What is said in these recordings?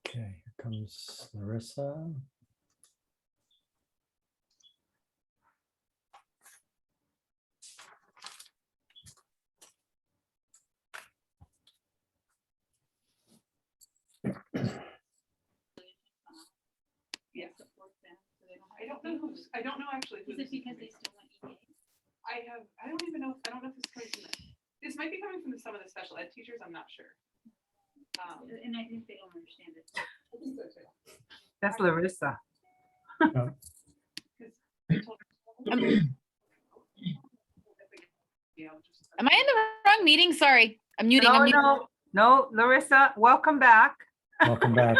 Okay, here comes Larissa. Yeah. I don't know actually. Is it because they still want EA? I don't even know. I don't know if this is coming from this might be coming from some of the special ed teachers. I'm not sure. And I think they don't understand it. I think so too. That's Larissa. Oh. Am I in the wrong meeting? Sorry, I'm muting. I'm muting. No, Larissa, welcome back. Welcome back.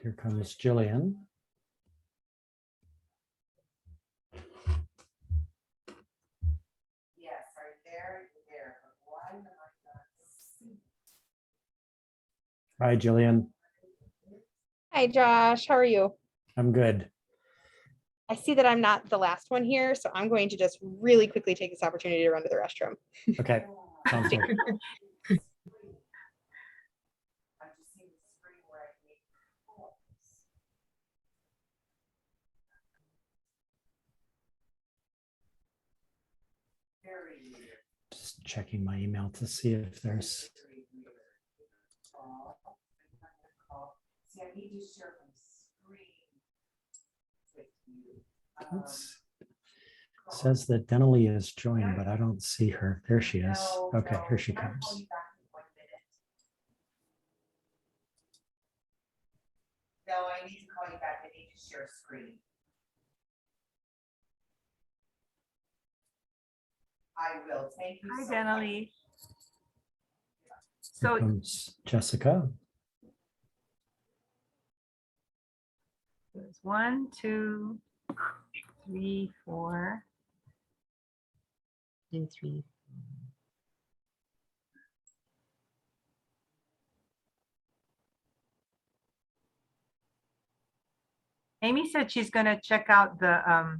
Here comes Jillian. Yes, right there. Why am I not seeing? Hi, Jillian. Hi, Josh. How are you? I'm good. I see that I'm not the last one here, so I'm going to just really quickly take this opportunity to run to the restroom. Okay, sounds good. I'm just seeing the screen where I make calls. Very weird. Just checking my email to see if there's. See, I need to share my screen with you. It says that Denali is joined, but I don't see her. There she is. Okay, here she comes. No, I need to call you back. I need to share screen. I will. Thank you. Hi, so much. Denali. Here So comes Jessica. there's 1, 2, 3, 4, 2, 3. Amy said she's going to check out the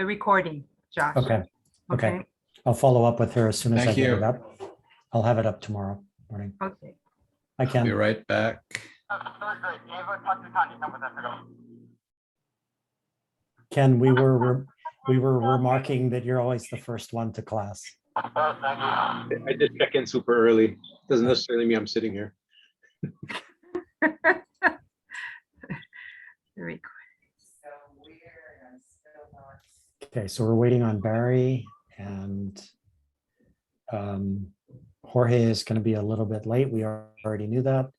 recording, Josh. Okay. I'll follow up with her as soon as I Thank get you. it up. I'll have it up tomorrow morning. Okay. I Be can. right back. Ken, we were remarking that you're always the first one to class. I just check in super early. Doesn't necessarily mean I'm sitting here. Very So weird. I'm still not. Okay, so we're waiting on Barry, and Jorge is going to be a little bit late. We already knew that.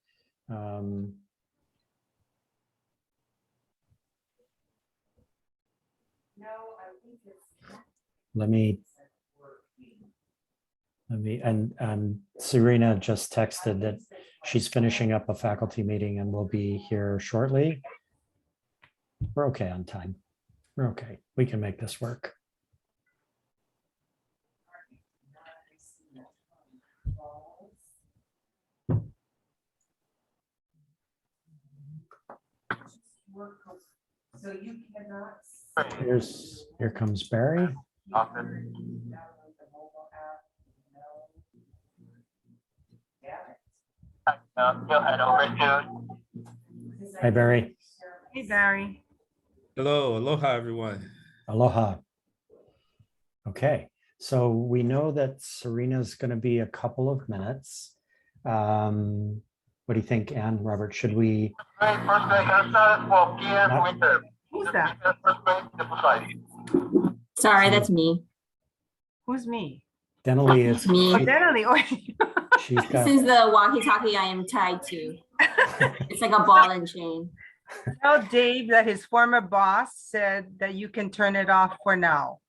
No, I think it's. Let me, and Serena just texted that she's finishing up a faculty meeting and will be here shortly. We're okay on time. We're okay. We can make this work. So you cannot. Here comes Barry. Hi, Barry. Hey, Barry. Hello, aloha, everyone. Aloha. Okay, so we know that Serena's going to be a couple of minutes. What do you think, Anne, Robert? Should we? Who's that? Sorry, that's me. Who's me? Denali is. Me. Oh, Denali. She's This got. is the walkie-talkie I am tied to. It's like a ball and chain. Tell Dave that his former boss said that you can turn it off for now.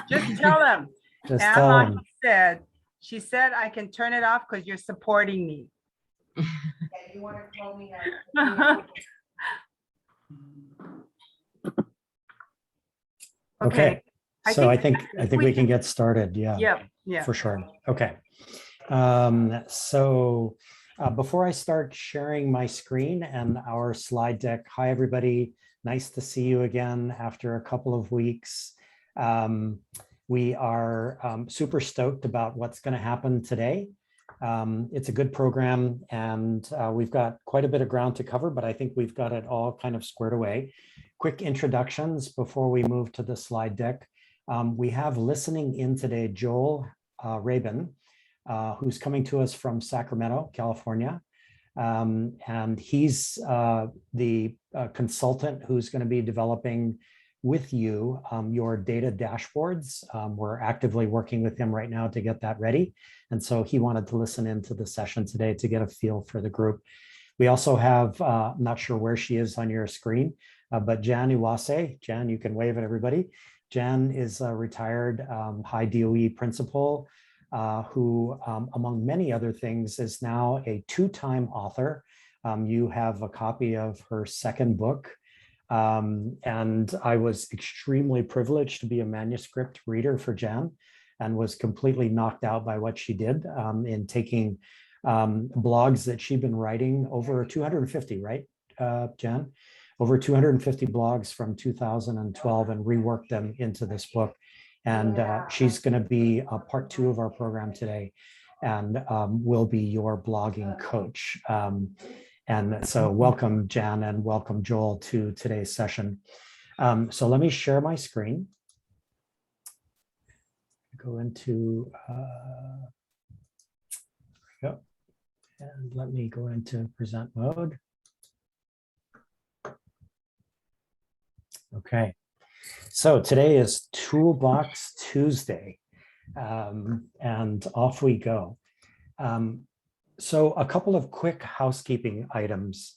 Just tell him. Just tell Anne him. she said I can turn it off because you're supporting me. Yeah, you want to call me out. Okay. So I think we can can- get started. Yeah. Yeah. For sure. Okay. So before I start sharing my screen and our slide deck, hi, everybody. Nice to see you again after a couple of weeks. We are super stoked about what's going to happen today. It's a good program, and we've got quite a bit of ground to cover, but I think we've got it all kind of squared away. Quick introductions before we move to the slide deck. We have listening in today Joel Rabin, who's coming to us from Sacramento, California. And he's the consultant who's going to be developing with you your data dashboards. We're actively working with him right now to get that ready. And so he wanted to listen into the session today to get a feel for the group. We also have, I'm not sure where she is on your screen, but Jan Iwase. Jan, you can wave at everybody. Jan is a retired high DOE principal who, among many other things, is now a two-time author. You have a copy of her second book. And I was extremely privileged to be a manuscript reader for Jan and was completely knocked out by what she did in taking blogs that she'd been writing, over 250, right, Jan? Over 250 blogs from 2012 and reworked them into this book. And she's going to be a part 2 of our program today and will be your blogging coach. And so welcome, Jan, and welcome, Joel, to today's session. So let me share my screen. Go into, there we go. And let me go into present mode. Okay, so today is Toolbox Tuesday, and off we go. So a couple of quick housekeeping items.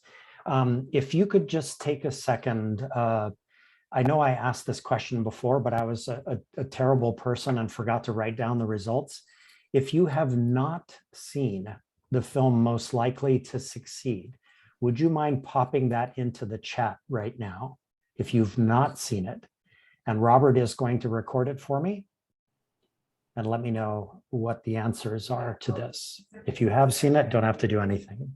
If you could just take a second, I know I asked this question before, but I was a terrible person and forgot to write down the results. If you have not seen the film Most Likely to Succeed, would you mind popping that into the chat right now if you've not seen it? And Robert is going to record it for me and let me know what the answers are to this. If you have seen it, don't have to do anything.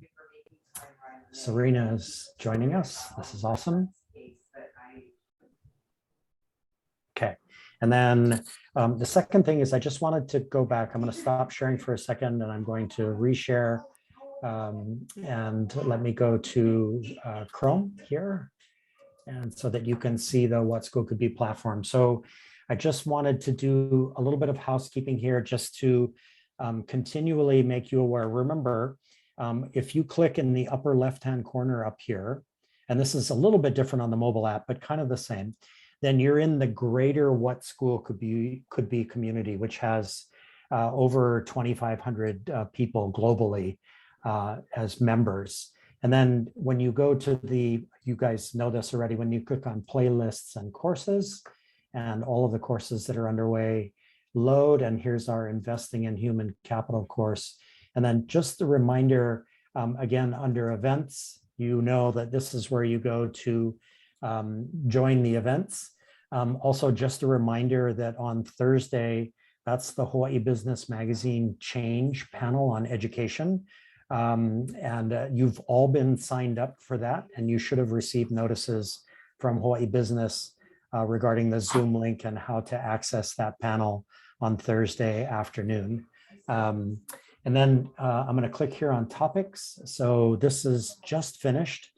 Serena is joining us. This is awesome. Okay, and then the second thing is I just wanted to go back. I'm going to stop sharing for a second and I'm going to reshare. And let me go to Chrome here, and so that you can see the What School Could Be platform. So I just wanted to do a little bit of housekeeping here just to continually make you aware. Remember, if you click in the upper left-hand corner up here, and this is a little bit different on the mobile app, but kind of the same, then you're in the greater What School Could Be community, which has over 2,500 people globally as members. And then when you go to the, you guys know this already, when you click on playlists and courses and all of the courses that are underway, load, and here's our Investing in Human Capital course. And then just a reminder, again, under events, you know that this is where you go to join the events. Also, just a reminder that on Thursday, that's the Hawaii Business Magazine Change panel on education. You've all been signed up for that, and you should have received notices from Hawaii Business regarding the Zoom link and how to access that panel on Thursday afternoon. And then I'm going to click here on topics. So this is just finished.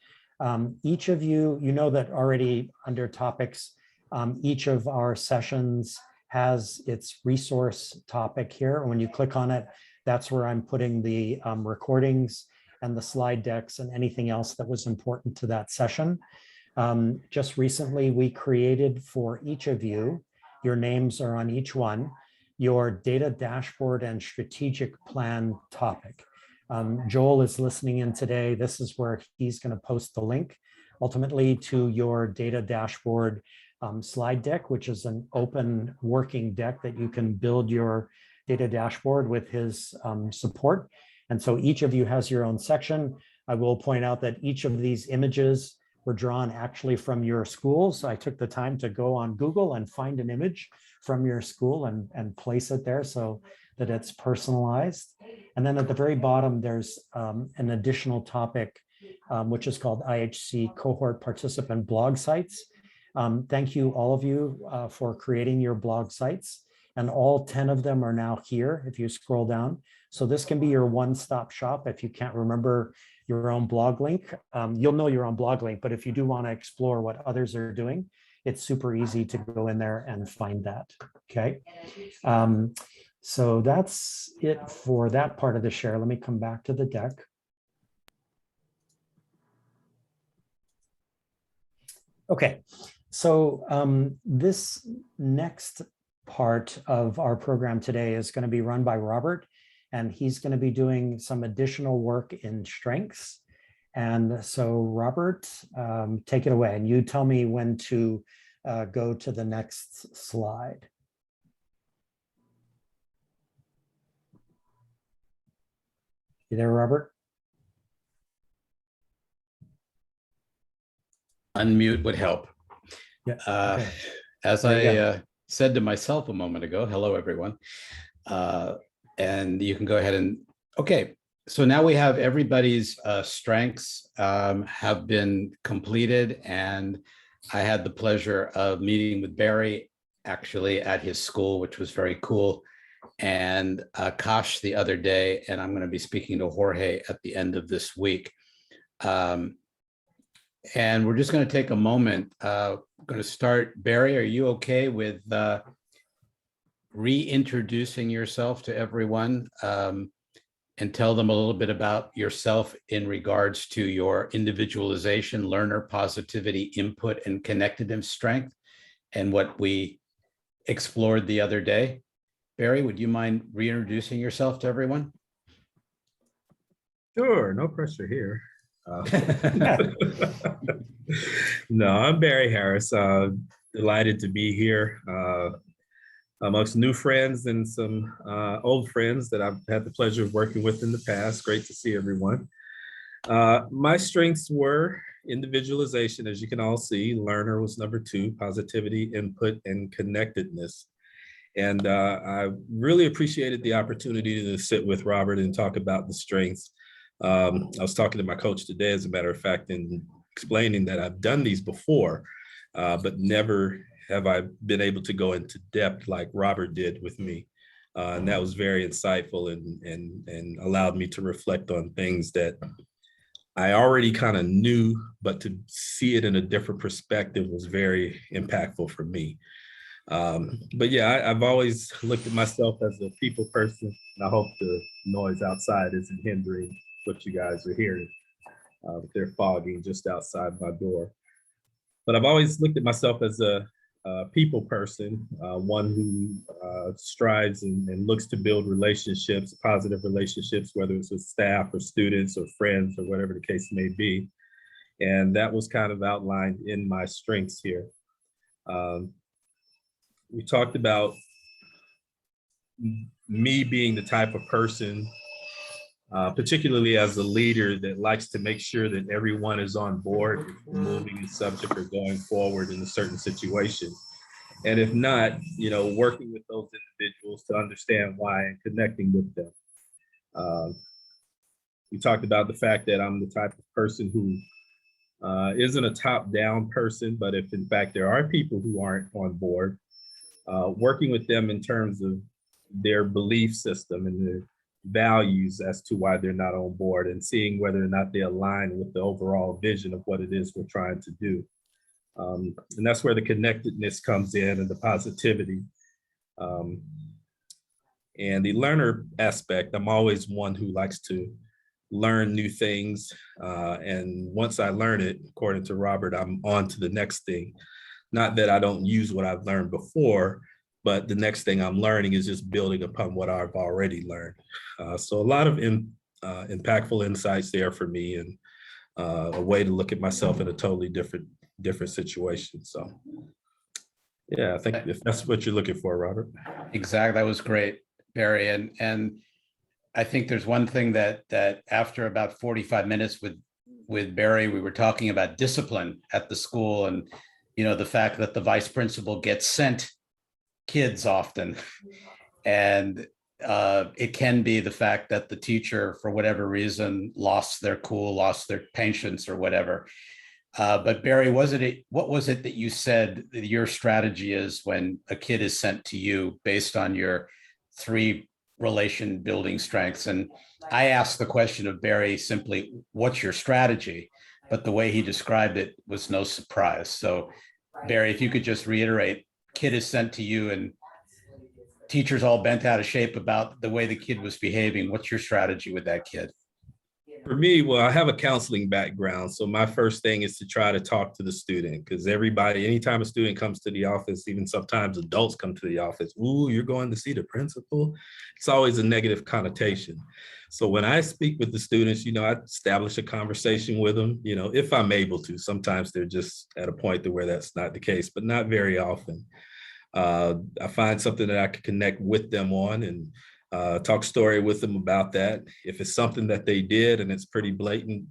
Each of you, you know that already under topics, each of our sessions has its resource topic here. And when you click on it, that's where I'm putting the recordings and the slide decks and anything else that was important to that session. Just recently, we created for each of you, your names are on each one, your data dashboard and strategic plan topic. Joel is listening in today. This is where he's going to post the link ultimately to your data dashboard slide deck, which is an open working deck that you can build your data dashboard with his support. And so each of you has your own section. I will point out that each of these images were drawn actually from your schools. So I took the time to go on Google and find an image from your school and place it there so that it's personalized. And then at the very bottom, there's an additional topic, which is called IHC Cohort Participant Blog Sites. Thank you, all of you, for creating your blog sites. And all 10 of them are now here if you scroll down. So this can be your one-stop shop. If you can't remember your own blog link, you'll know your own blog link, but if you do want to explore what others are doing, it's super easy to go in there and find that, okay? So that's it for that part of the share. Let me come back to the deck. Okay, so this next part of our program today is going to be run by Robert, and he's going to be doing some additional work in strengths. And so Robert, take it away, and you tell me when to go to the next slide. You there, Robert? Unmute would help. Yeah. Okay. As There I said to myself a moment ago, hello, everyone. And you can go ahead and, okay. So now we have everybody's strengths have been completed. And I had the pleasure of meeting with Barry actually at his school, which was very cool. And Kosh the other day, and I'm going to be speaking to Jorge at the end of this week. And we're just going to take a moment. I'm going to start. Barry, are you okay with reintroducing yourself to everyone and tell them a little bit about yourself in regards to your individualization, learner positivity, input, and connectedness strength, and what we explored the other day? Barry, would you mind reintroducing yourself to everyone? Sure, no pressure here. No, I'm Barry Harris. Delighted to be here amongst new friends and some old friends that I've had the pleasure of working with in the past. Great to see everyone. My strengths were individualization, as you can all see. Learner was number 2, positivity, input, and connectedness. And I really appreciated the opportunity to sit with Robert and talk about the strengths. I was talking to my coach today, as a matter of fact, and explaining that I've done these before, but never have I been able to go into depth like Robert did with me. And that was very insightful and allowed me to reflect on things that I already kind of knew, but to see it in a different perspective was very impactful for me. But yeah, I've always looked at myself as a people person, and I hope the noise outside isn't hindering what you guys are hearing. They're fogging just outside my door. But I've always looked at myself as a people person, one who strives and looks to build relationships, positive relationships, whether it's with staff or students or friends or whatever the case may be. And that was kind of outlined in my strengths here. We talked about me being the type of person, particularly as a leader, that likes to make sure that everyone is on board if we're moving the subject or going forward in a certain situation. And if not, you know, working with those individuals to understand why and connecting with them. We talked about the fact that I'm the type of person who isn't a top-down person, but if in fact there are people who aren't on board, working with them in terms of their belief system and their values as to why they're not on board, and seeing whether or not they align with the overall vision of what it is we're trying to do. And that's where the connectedness comes in, and the positivity. And the learner aspect, I'm always one who likes to learn new things. And once I learn it, according to Robert, I'm on to the next thing. Not that I don't use what I've learned before, but the next thing I'm learning is just building upon what I've already learned. So a lot of impactful insights there for me, and a way to look at myself in a totally different situation. So yeah, I think if that's what you're looking for, Robert. Exactly, that was great, Barry. And I think there's one thing that after about 45 minutes with Barry, we were talking about discipline at the school, and you know, the fact that the vice principal gets sent kids often, and it can be the fact that the teacher, for whatever reason, lost their cool, lost their patience or whatever. But Barry, what was it that you said that your strategy is when a kid is sent to you based on your 3 relation building strengths? And I asked the question of Barry simply, what's your strategy? But the way he described it was no surprise. So Barry, if you could just reiterate, kid is sent to you and teachers all bent out of shape about the way the kid was behaving. What's your strategy with that kid? For me, well, I have a counseling background. So my first thing is to try to talk to the student, because anytime a student comes to the office, even sometimes adults come to the office, ooh, you're going to see the principal. It's always a negative connotation. So when I speak with the students, I establish a conversation with them, if I'm able to. Sometimes they're just at a point to where that's not the case, but not very often. I find something that I can connect with them on and talk story with them about that. If it's something that they did and it's pretty blatant,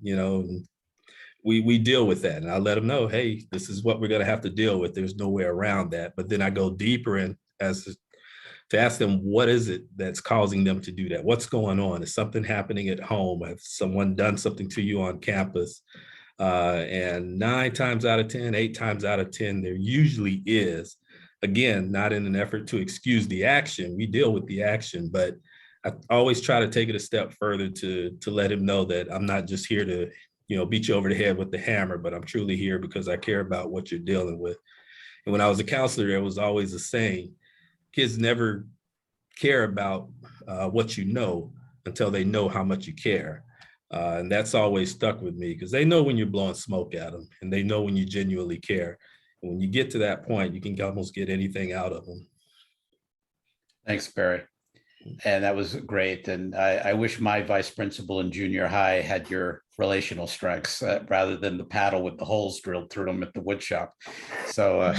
we deal with that. And I let them know, hey, this is what we're going to have to deal with. There's no way around that. But then I go deeper in to ask them, what is it that's causing them to do that? What's going on? Is something happening at home? Has someone done something to you on campus? And 9 times out of 10, 8 times out of 10, there usually is. Again, not in an effort to excuse the action. We deal with the action, but I always try to take it a step further to let him know that I'm not just here to, beat you over the head with the hammer, but I'm truly here because I care about what you're dealing with. And when I was a counselor, there was always a saying, kids never care about what you know until they know how much you care. And that's always stuck with me because they know when you're blowing smoke at them and they know when you genuinely care. When you get to that point, you can almost get anything out of them. Thanks, Barry. And that was great. And I wish my vice principal in junior high had your relational strengths rather than the paddle with the holes drilled through them at the wood shop. So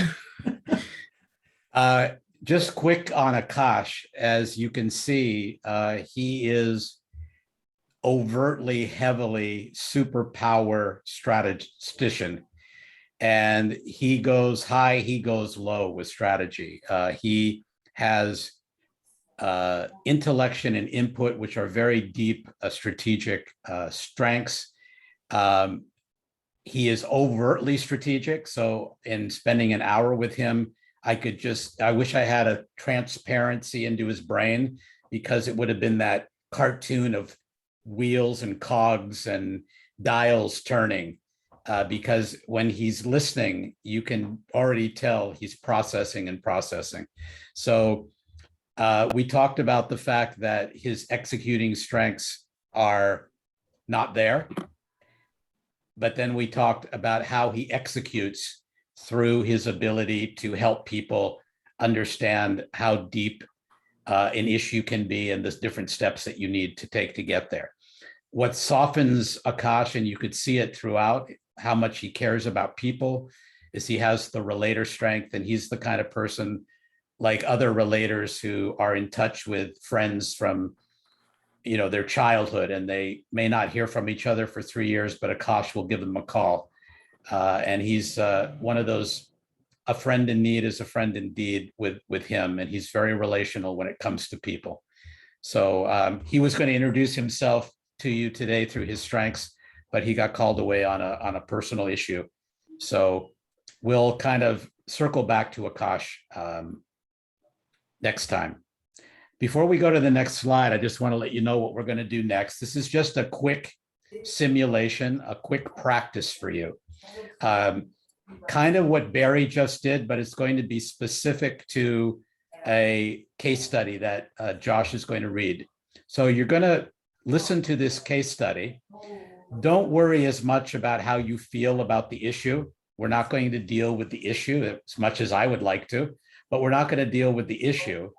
just quick on Akash, as you can see, he is overtly, heavily superpower statistician. And he goes high, he goes low with strategy. He has intellection and input, which are very deep strategic strengths. He is overtly strategic. So in spending an hour with him, I wish I had a transparency into his brain, because it would have been that cartoon of wheels and cogs and dials turning. Because when he's listening, you can already tell he's processing and processing. So we talked about the fact that his executing strengths are not there. But then we talked about how he executes through his ability to help people understand how deep an issue can be and the different steps that you need to take to get there. What softens Akash, and you could see it throughout, how much he cares about people, is he has the relator strength, and he's the kind of person like other relators who are in touch with friends from their childhood, and they may not hear from each other for 3 years, but Akash will give them a call. And he's one of those, a friend in need is a friend indeed with him, and he's very relational when it comes to people. So he was going to introduce himself to you today through his strengths, but he got called away on a personal issue. So we'll kind of circle back to Akash next time. Before we go to the next slide, I just want to let you know what we're going to do next. This is just a quick simulation, a quick practice for you. Kind of what Barry just did, but it's going to be specific to a case study that Josh is going to read. So you're going to listen to this case study. Don't worry as much about how you feel about the issue. We're not going to deal with the issue as much as I would like to, but we're not going to deal with the issue.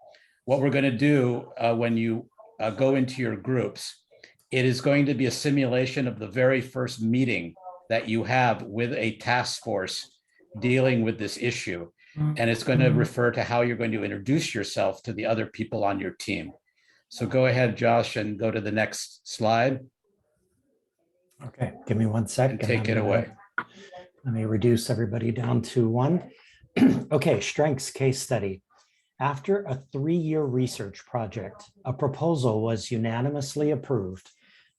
What we're going to do when you go into your groups, it is going to be a simulation of the very first meeting that you have with a task force dealing with this issue. And it's going to refer to how you're going to introduce yourself to the other people on your team. So go ahead, Josh, and go to the next slide. Okay, give me 1 second. And take it away. Let me reduce everybody down to 1. Okay, strengths case study. After a 3-year research project, a proposal was unanimously approved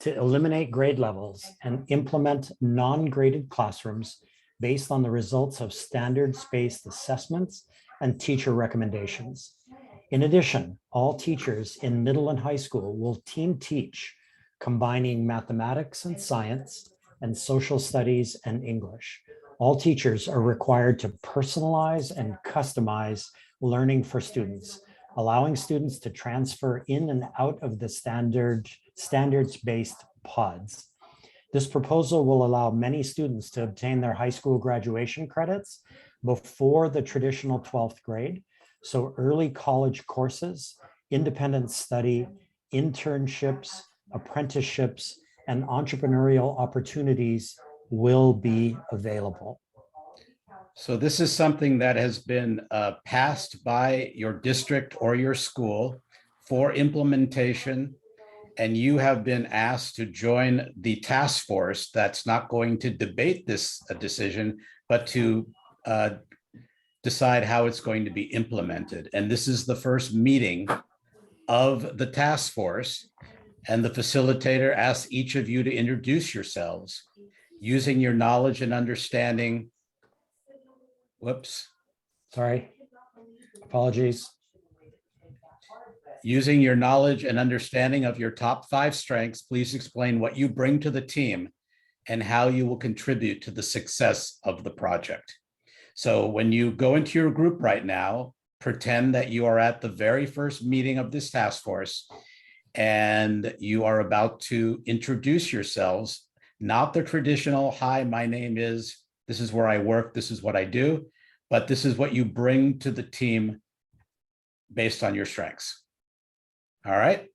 to eliminate grade levels and implement non-graded classrooms based on the results of standards-based assessments and teacher recommendations. In addition, all teachers in middle and high school will team teach, combining mathematics and science and social studies and English. All teachers are required to personalize and customize learning for students, allowing students to transfer in and out of the standards-based pods. This proposal will allow many students to obtain their high school graduation credits before the traditional 12th grade. So early college courses, independent study, internships, apprenticeships, and entrepreneurial opportunities will be available. So this is something that has been passed by your district or your school for implementation, and you have been asked to join the task force that's not going to debate this decision, but to decide how it's going to be implemented. And this is the first meeting of the task force, and the facilitator asks each of you to introduce yourselves using your knowledge and understanding. Whoops. Sorry. Apologies. Using your knowledge and understanding of your top 5 strengths, please explain what you bring to the team and how you will contribute to the success of the project. So when you go into your group right now, pretend that you are at the very first meeting of this task force and you are about to introduce yourselves, not the traditional, hi, my name is, this is where I work, this is what I do, but this is what you bring to the team based on your strengths. All right.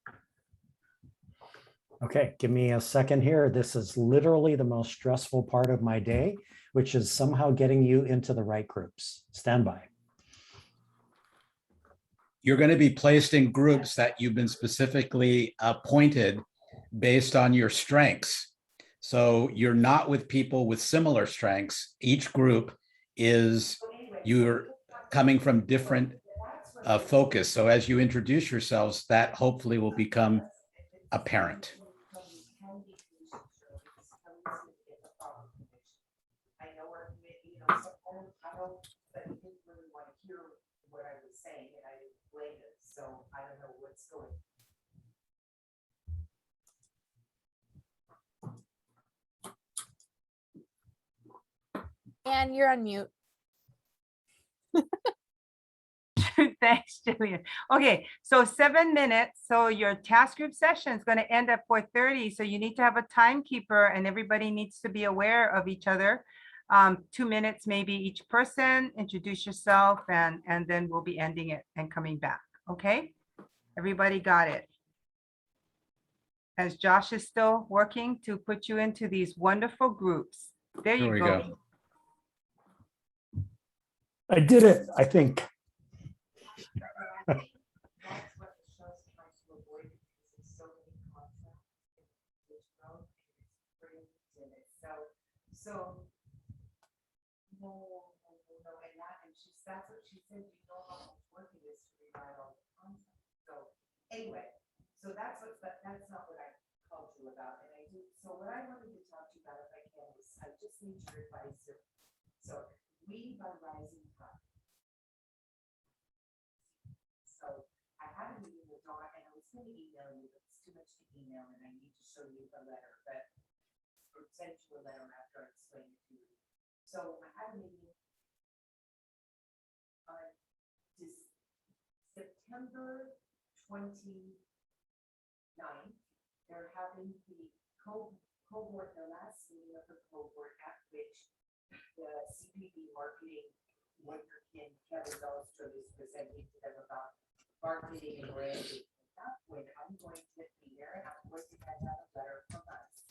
Okay, give me a second here. This is literally the most stressful part of my day, which is somehow getting you into the right groups. Stand by. You're going to be placed in groups that you've been specifically appointed based on your strengths. So you're not with people with similar strengths. Each group is, you're coming from different focus. So as you introduce yourselves, that hopefully will become apparent. I know we're, sometimes I don't, but he didn't really want to hear what I was saying, and I didn't blame it, so I don't know what's going. And you're on mute. Thanks, Jillian. Okay, so 7 minutes. So your task group session is going to end at 4:30. So you need to have a timekeeper and everybody needs to be aware of each other. 2 minutes, maybe each person, introduce yourself, and then we'll be ending it and coming back. Okay, everybody got it? As Josh is still working to put you into these wonderful groups. There Here you we go. I did it, I think. That's what the show's trying to avoid, because it's so many contracts. It's growth, it's brings, and it's so. No, and that, and that's what she said, you know how much work it is to rewrite all the contracts. So anyway, so that's not what I called you about, and I do, so what I wanted to talk to you about, if I can, is I just need your advice here. So we by Rising Tide. So I had a meeting with Dawn, and I was going to email you, but it's too much to email, and I need to show you the letter, but or send you a letter after I explain it to you. So I had a meeting on September 29th. They're having the cohort, the last meeting of the cohort, at which the CPD marketing wonderkin Kevin Dahlstrom is presenting to them about marketing and branding. At that point, I'm going to be there, and I'm going to have a letter from us.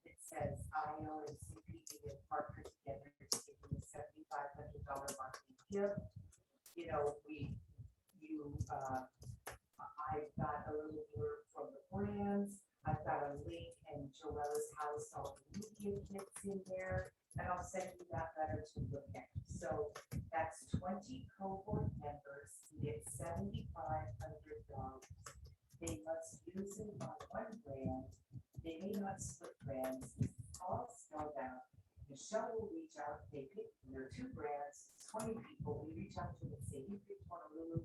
It says IO and CPD have partnered together to give me a $7,500 marketing gift. You know, I've got a little blurb from the brands. I've got a link and Joella's house, all the media kits in there, and I'll send you that letter to look at. So that's 20 cohort members. You get $7,500. They must use it on one brand. They may not split brands. It's all spelled out. Michelle will reach out, they pick, there are 2 brands, it's 20 people, we reach out to them and say, you picked Honolulu.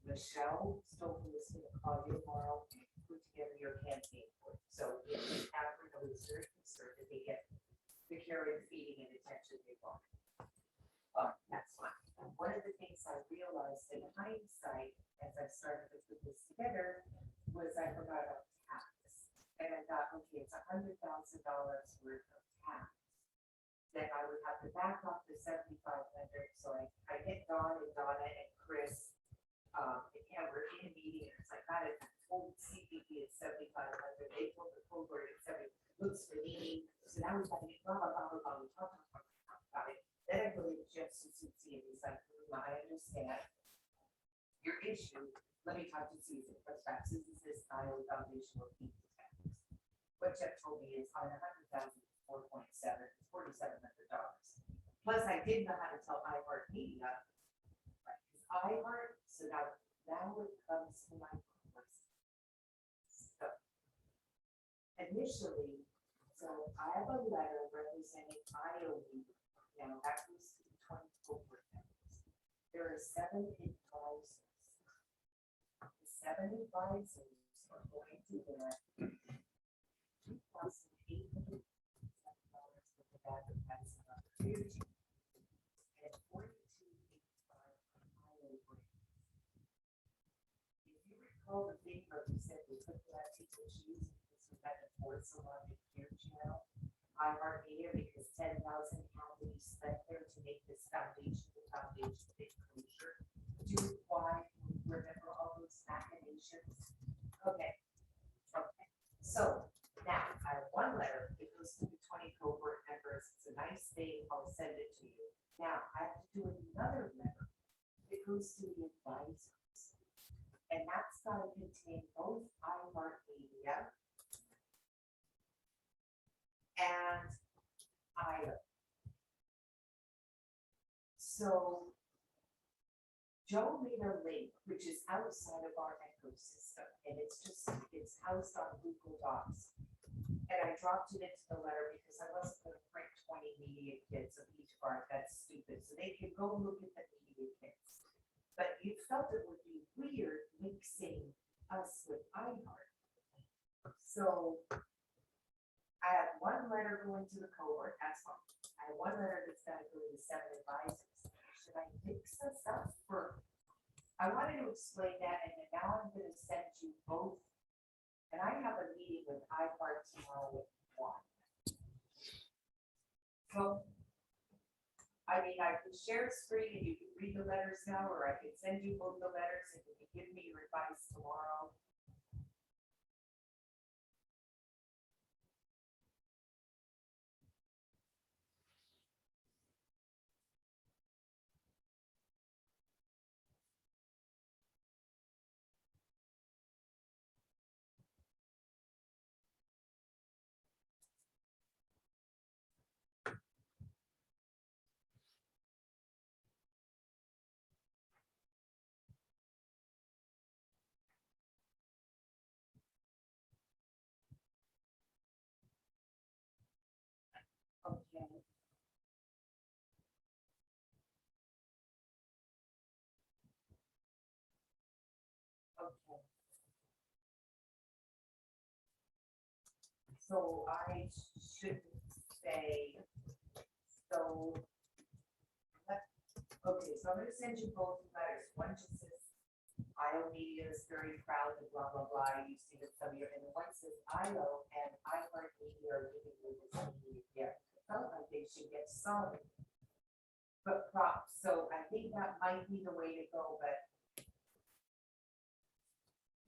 Michelle Stokel is gonna call you tomorrow, and put together your campaign for it. So if Africa was very concerned that they get the care and feeding and attention they want. That's fine. And one of the things I realized in hindsight, as I started to put this together, was I forgot about tax. And I thought, okay, it's $100,000 worth of tax. Then I would have to back off the 7,500. So I get Dawn and Donna and Chris, and we're in a meeting, and it's like, God, I told CPP at 7,500, they told the code board at 70, looks for me. So now we have to get blah, blah, blah, blah, blah, we talk about it. Then I go to Jeff Suzuki, and he's like, I understand your issue. Let me talk to Susan. What's back? Susan says, Iowa Foundation will keep the tax. What Jeff told me is on 100,000, 4.7, $4,700. Plus, I didn't know how to tell iHeart Media, right? Because iHeart, so now it comes to my question. So initially, so I have a letter representing IOE. Now that was 20 corporate members. There are 7 advisors. The 7 advisors are going to get $2,800 with the advertising opportunity and $42.85 IO grants. If you recall the big book, we said we put that people choose because we had to force a lot of care channel. iHeart Media because 10,000 had to be spent there to make this foundation the foundation big closure. Do why remember all those machinations? Okay. So now I have 1 letter. It goes to the 20 cohort members. It's a nice thing. I'll send it to you. Now I have to do another letter. It goes to the advisors. And that's got to contain both iHeart Media and IO. So Joe made a link, which is outside of our ecosystem, and it's housed on Google Docs. And I dropped it into the letter because I wasn't going to print 20 media kits of each part. That's stupid. So they can go look at the media kits. But you felt it would be weird mixing us with iHeart. So I have 1 letter going to the cohort, that's fine. I have 1 letter that's got to go to the 7 advisors. Should I mix us up for? I wanted to explain that, and then now I'm going to send you both. And I have a meeting with iHeart tomorrow at 1. So, I mean, I can share a screen and you can read the letters now, or I can send you both the letters and you can give me your advice tomorrow. Okay. Okay. So I should say, so, okay, so I'm gonna send you both letters. One just says, IO Media is very proud of blah, blah, blah. You see that some of your, and one says IO and iHeart Media are giving you this media gift. It felt like they should get some, but props. So I think that might be the way to go, but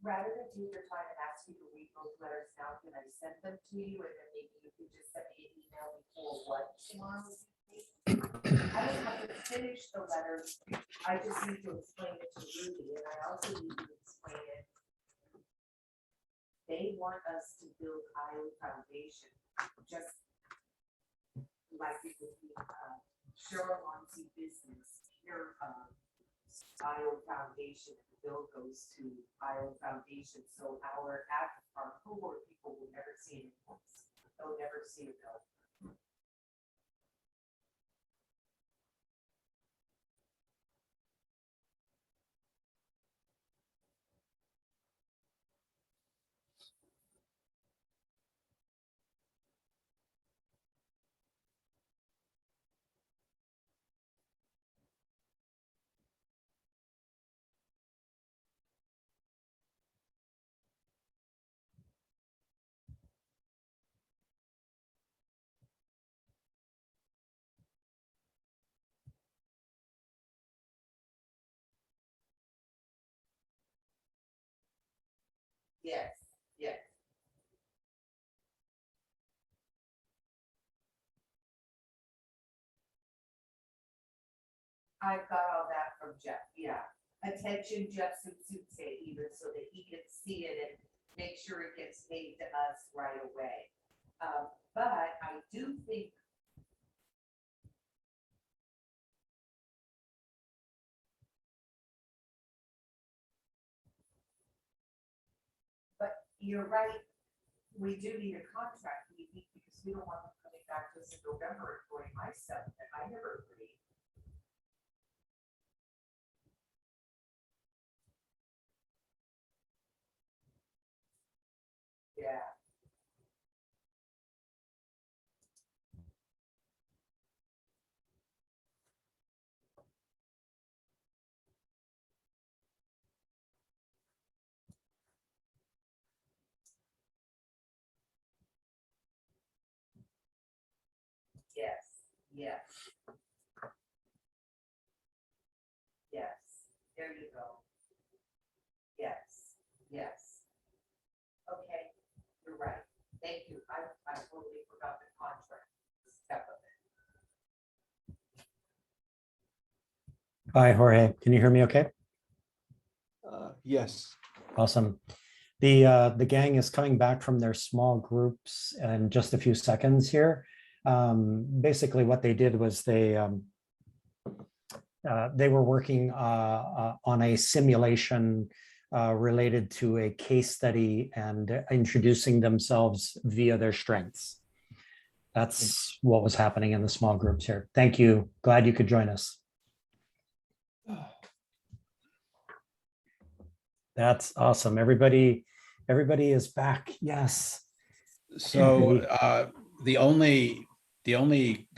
rather than take your time and ask you to read those letters now, can I send them to you and then maybe you can just send me an email before what tomorrow? I don't have to finish the letter. I just need to explain it to Ruby, and I also need to explain it. They want us to build IO Foundation, just like it would be Cheryl Monty Business, here IO Foundation, and the bill goes to IO Foundation. So our cohort people will never see an invoice. They'll never see a bill. Yes, yes. I've got all that from Jeff, yeah. Attention Jeff say even so that he can see it and make sure it gets paid to us right away. But I do think you're right, we do need a contract, because we don't want them coming back to us in November and going, I said, and I never agreed. Yeah. Yes, yes. Yes, there you go. Yes, yes. Okay, you're right. Thank you. I totally forgot the contract step of it. Hi, Jorge. Can you hear me okay? Yes. Awesome. The gang is coming back from their small groups in just a few seconds here. Basically, what they did was they were working on a simulation related to a case study and introducing themselves via their strengths. That's what was happening in the small groups here. Thank you. Glad you could join us. That's awesome. Everybody is back. Yes. So the only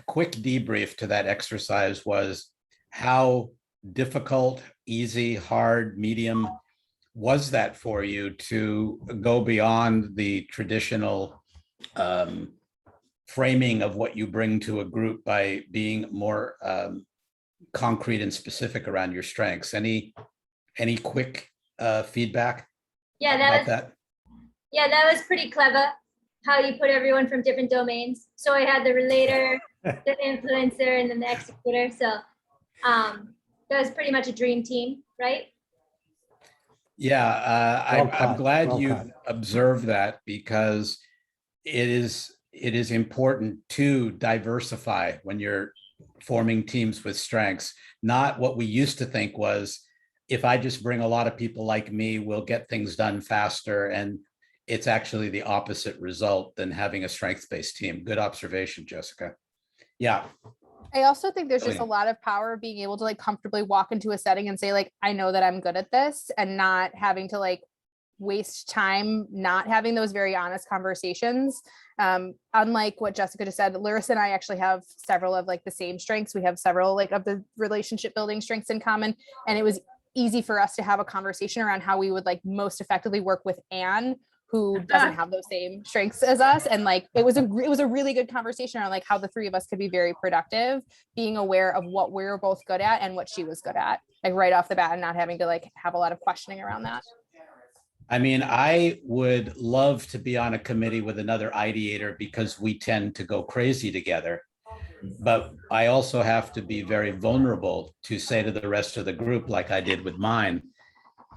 quick debrief to that exercise was how difficult, easy, hard, medium was that for you to go beyond the traditional framing of what you bring to a group by being more concrete and specific around your strengths? Any quick feedback? Yeah, that was pretty clever. How you put everyone from different domains. So I had the relator, the influencer, and then the executor. So that was pretty much a dream team, right? Yeah, I'm glad Well you caught. observed that, because it is important to diversify when you're forming teams with strengths. Not what we used to think was, if I just bring a lot of people like me, we'll get things done faster. And it's actually the opposite result than having a strengths-based team. Good observation, Jessica. Yeah. I also think there's just a Brilliant. lot of power being able to like comfortably walk into a setting and say like, I know that I'm good at this, and not having to like waste time not having those very honest conversations. Unlike what Jessica just said, Larissa and I actually have several of like the same strengths. We have several like of the relationship building strengths in common. And it was easy for us to have a conversation around how we would like most effectively work with Anne, who doesn't have those same strengths as us. And like, it was a really good conversation around like how the three of us could be very productive, being aware of what we're both good at and what she was good at, like right off the bat, and not having to like have a lot of questioning around that. I mean, I would love to be on a committee with another ideator, because we tend to go crazy together. But I also have to be very vulnerable to say to the rest of the group, like I did with mine,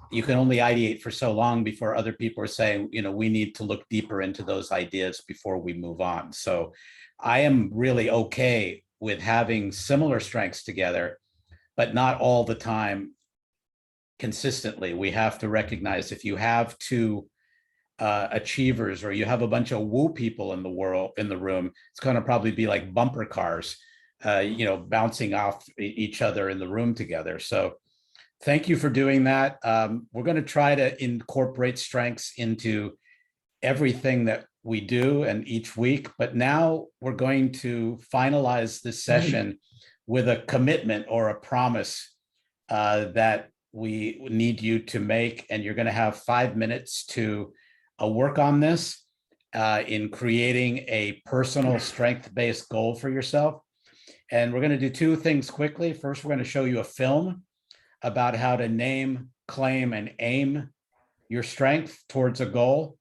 you can only ideate for so long before other people are saying, you know, we need to look deeper into those ideas before we move on. So I am really okay with having similar strengths together, but not all the time consistently. We have to recognize, if you have two achievers, or you have a bunch of woo people in the room, it's going to probably be like bumper cars, bouncing off each other in the room together. So thank you for doing that. We're going to try to incorporate strengths into everything that we do and each week, but now we're going to finalize this session with a commitment or a promise that we need you to make, and you're going to have 5 minutes to work on this in creating a personal strength-based goal for yourself. And we're going to do two things quickly. First, we're going to show you a film about how to name, claim, and aim your strength towards a goal.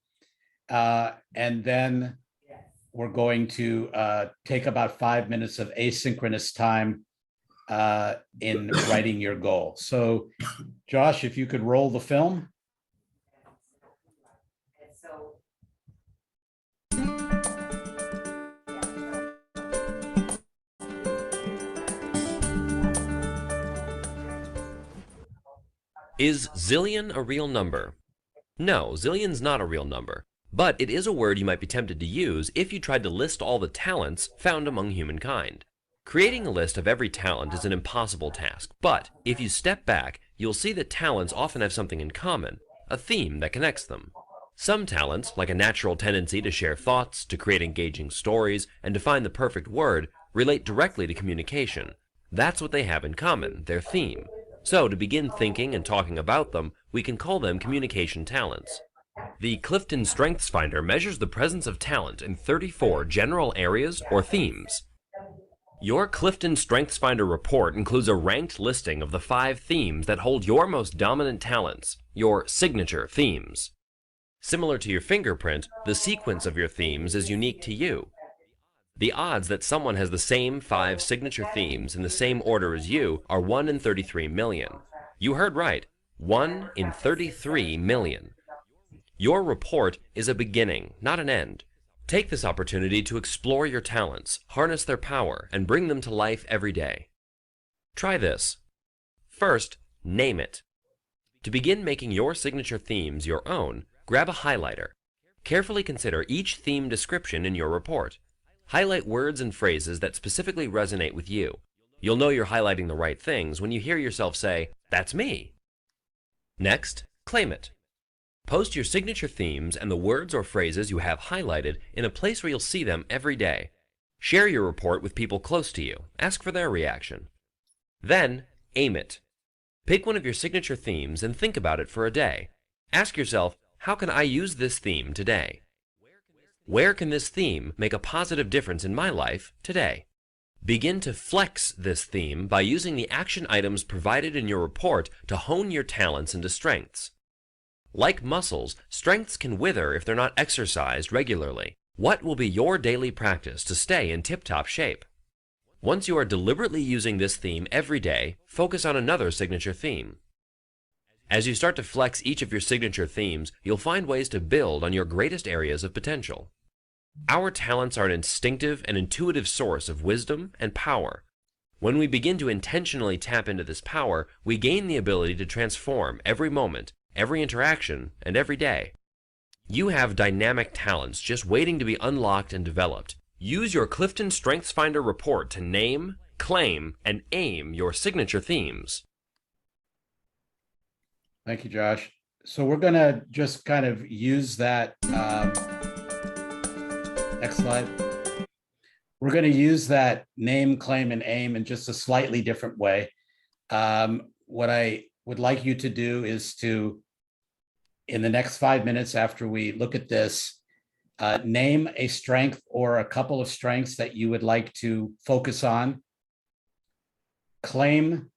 And then we're going to take about 5 minutes of asynchronous time in writing your goal. So Josh, if you could roll the film. And so Is zillion a real number? No, zillion's not a real number, but it is a word you might be tempted to use if you tried to list all the talents found among humankind. Creating a list of every talent is an impossible task, but if you step back, you'll see that talents often have something in common, a theme that connects them. Some talents, like a natural tendency to share thoughts, to create engaging stories, and to find the perfect word, relate directly to communication. That's what they have in common, their theme. So to begin thinking and talking about them, we can call them communication talents. The Clifton Strengths Finder measures the presence of talent in 34 general areas or themes. Your Clifton Strengths Finder report includes a ranked listing of the 5 themes that hold your most dominant talents, your signature themes. Similar to your fingerprint, the sequence of your themes is unique to you. The odds that someone has the same 5 signature themes in the same order as you are 1 in 33 million. You heard right, 1 in 33 million. Your report is a beginning, not an end. Take this opportunity to explore your talents, harness their power, and bring them to life every day. Try this. First, name it. To begin making your signature themes your own, grab a highlighter. Carefully consider each theme description in your report. Highlight words and phrases that specifically resonate with you. You'll know you're highlighting the right things when you hear yourself say, "That's me." Next, claim it. Post your signature themes and the words or phrases you have highlighted in a place where you'll see them every day. Share your report with people close to you. Ask for their reaction. Then, aim it. Pick one of your signature themes and think about it for a day. Ask yourself, how can I use this theme today? Where can this theme make a positive difference in my life today? Begin to flex this theme by using the action items provided in your report to hone your talents into strengths. Like muscles, strengths can wither if they're not exercised regularly. What will be your daily practice to stay in tip-top shape? Once you are deliberately using this theme every day, focus on another signature theme. As you start to flex each of your signature themes, you'll find ways to build on your greatest areas of potential. Our talents are an instinctive and intuitive source of wisdom and power. When we begin to intentionally tap into this power, we gain the ability to transform every moment, every interaction, and every day. You have dynamic talents just waiting to be unlocked and developed. Use your Clifton Strengths Finder report to name, claim, and aim your signature themes. Thank you, Josh. So we're going to just kind of use that. Next slide. We're going to use that name, claim, and aim in just a slightly different way. What I would like you to do is to, in the next 5 minutes after we look at this, name a strength or a couple of strengths that you would like to focus on. Claim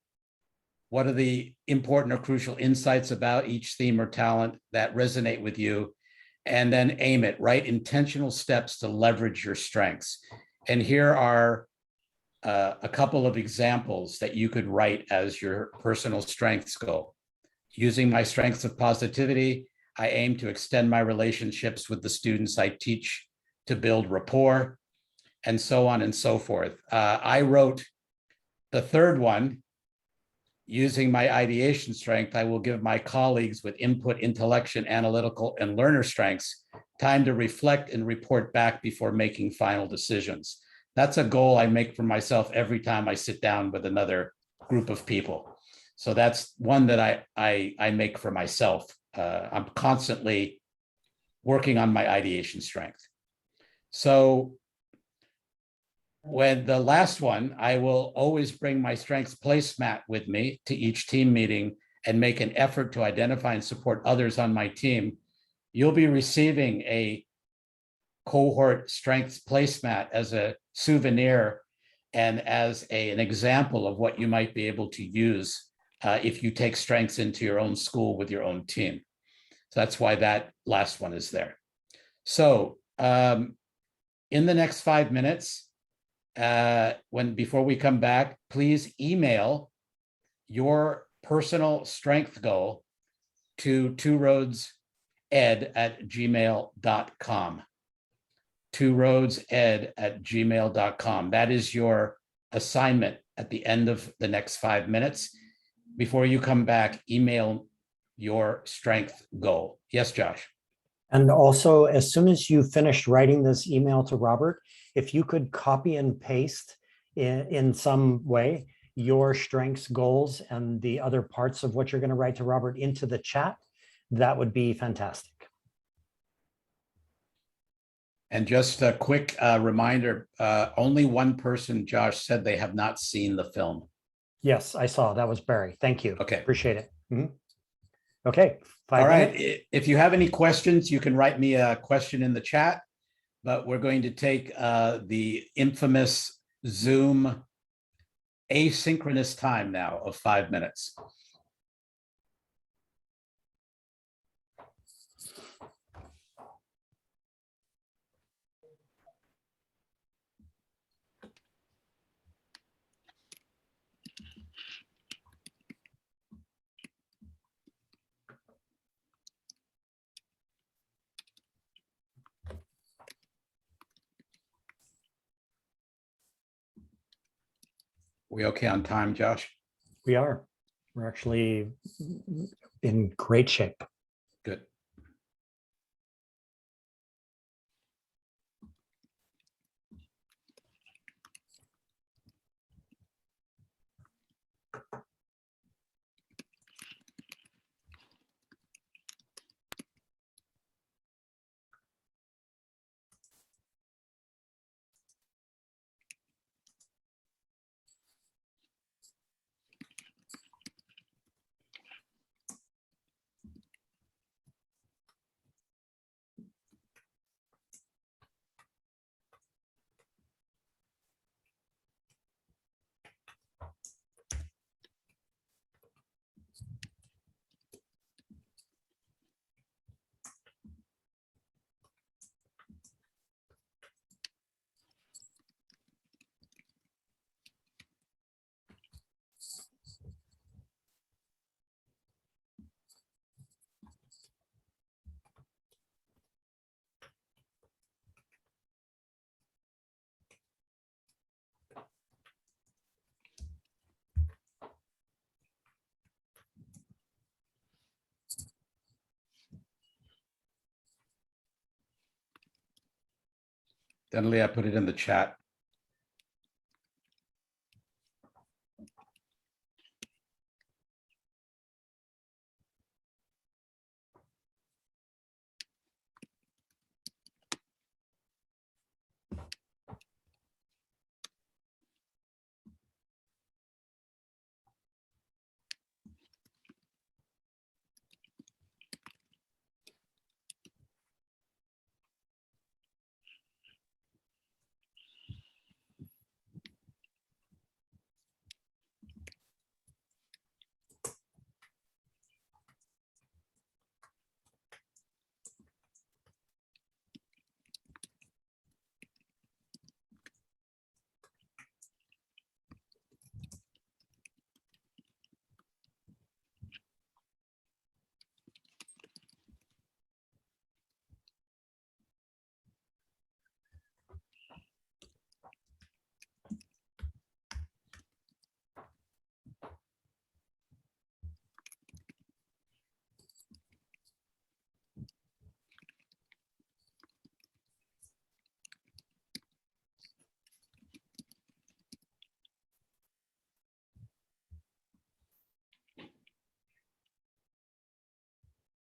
what are the important or crucial insights about each theme or talent that resonate with you, and then aim it, right? Intentional steps to leverage your strengths. And here are a couple of examples that you could write as your personal strengths goal. Using my strengths of positivity, I aim to extend my relationships with the students I teach to build rapport, and so on and so forth. I wrote the third one. Using my ideation strength, I will give my colleagues with input, intellection, analytical, and learner strengths time to reflect and report back before making final decisions. That's a goal I make for myself every time I sit down with another group of people. So that's one that I make for myself. I'm constantly working on my ideation strength. So when the last one, I will always bring my strengths placemat with me to each team meeting and make an effort to identify and support others on my team. You'll be receiving a cohort strengths placemat as a souvenir and as an example of what you might be able to use if you take strengths into your own school with your own team. So that's why that last one is there. So in the next 5 minutes, before we come back, please email your personal strength goal to tworoadsed@gmail.com. tworoadsed@gmail.com. That is your assignment at the end of the next 5 minutes. Before you come back, email your strength goal. Yes, Josh. And also, as soon as you finished writing this email to Robert, if you could copy and paste in some way your strengths, goals, and the other parts of what you're going to write to Robert into the chat, that would be fantastic. And just a quick reminder, only one person, Josh, said they have not seen the film. Yes, I saw. That was Barry. Thank you. Okay. Appreciate it. Okay. All right. If you have any questions, you can write me a question in the chat, but we're going to take the infamous Zoom asynchronous time now of 5 minutes. We okay on time, Josh? We are. We're actually in great shape. Good. Denley, I put it in the chat.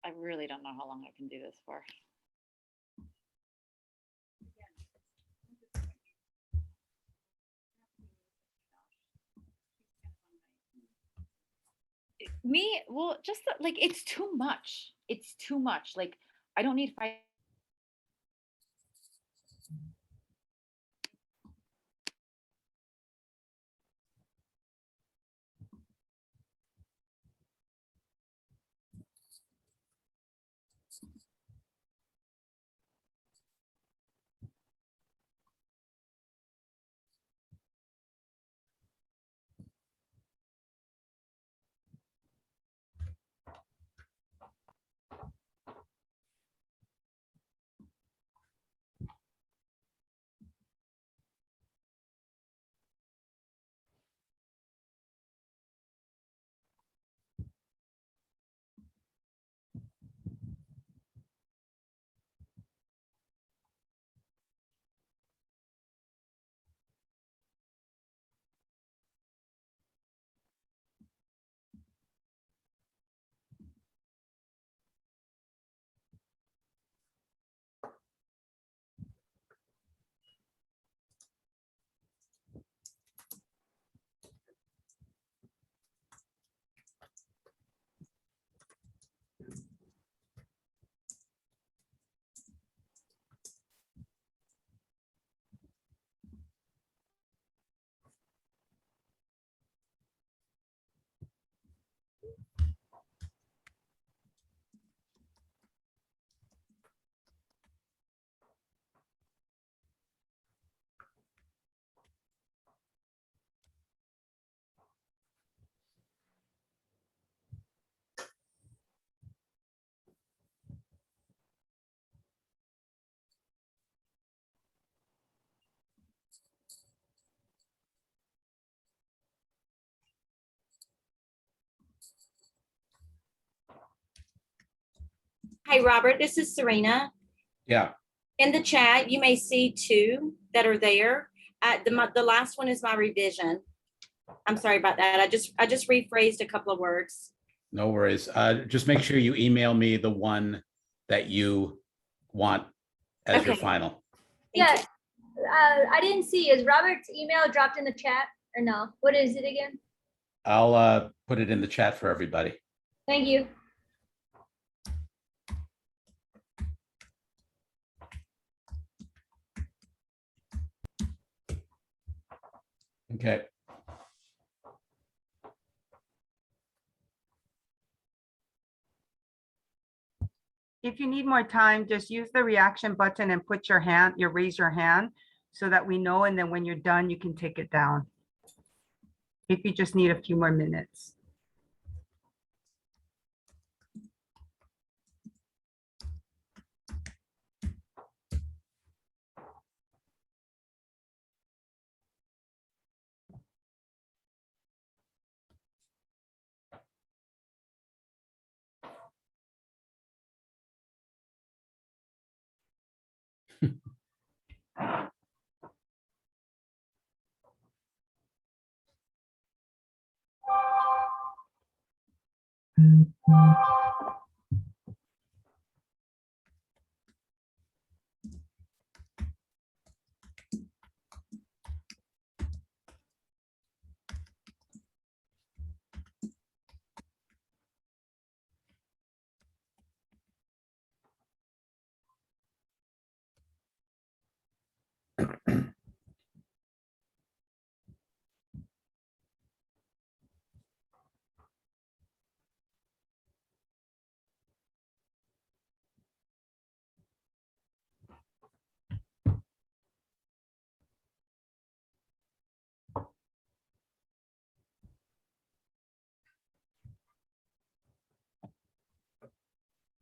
I really don't know how long I can do this for. Me, well, just like it's too much. It's too much. Like I don't need 5. Hi, Robert, this is Serena. Yeah. In the chat, you may see two that are there. The last one is my revision. I'm sorry about that. I just rephrased a couple of words. No worries. Just make sure you email me the one that you want as your Okay. final. Yeah, I didn't see. Is Robert's email dropped in the chat or no? What is it again? I'll put it in the chat for everybody. Thank you. Okay. If you need more time, just use the reaction button and put your hand, raise your hand so that we know. And then when you're done, you can take it down. If you just need a few more minutes.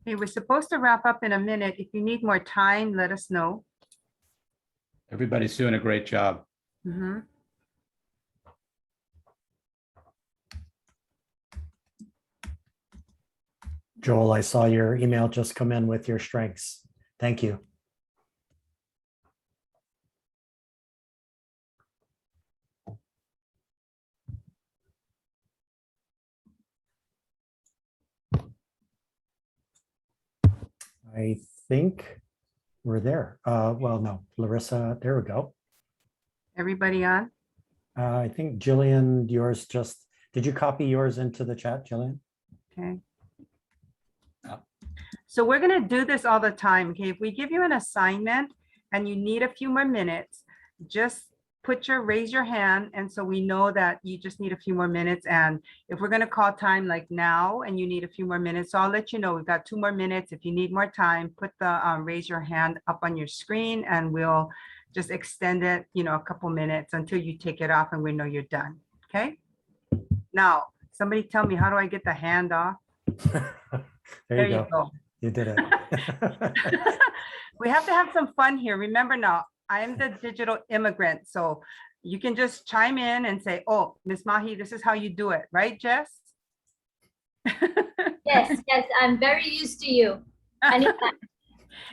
Okay, we're supposed to wrap up in a minute. If you need more time, let us know. Everybody's doing a great job. Mhm. Joel, I saw your email just come in with your strengths. Thank you. I think we're there. Well, no, Larissa, there we go. Everybody on? I think Jillian, yours just, did you copy yours into the chat, Jillian? Okay. Yeah. So we're going to do this all the time. Okay. If we give you an assignment and you need a few more minutes, just raise your hand. And so we know that you just need a few more minutes. And if we're gonna call time like now and you need a few more minutes, so I'll let you know, we've got 2 more minutes. If you need more time, put the raise your hand up on your screen and we'll just extend it, a couple minutes until you take it off and we know you're done, okay? Now, somebody tell me, how do I get the hand off? There you go. You did it. We have to have some fun here. Remember now, I am the digital immigrant, so you can just chime in and say, oh, Miss Mahi, this is how you do it, right, Jess? Yes, I'm very used to you. Anytime.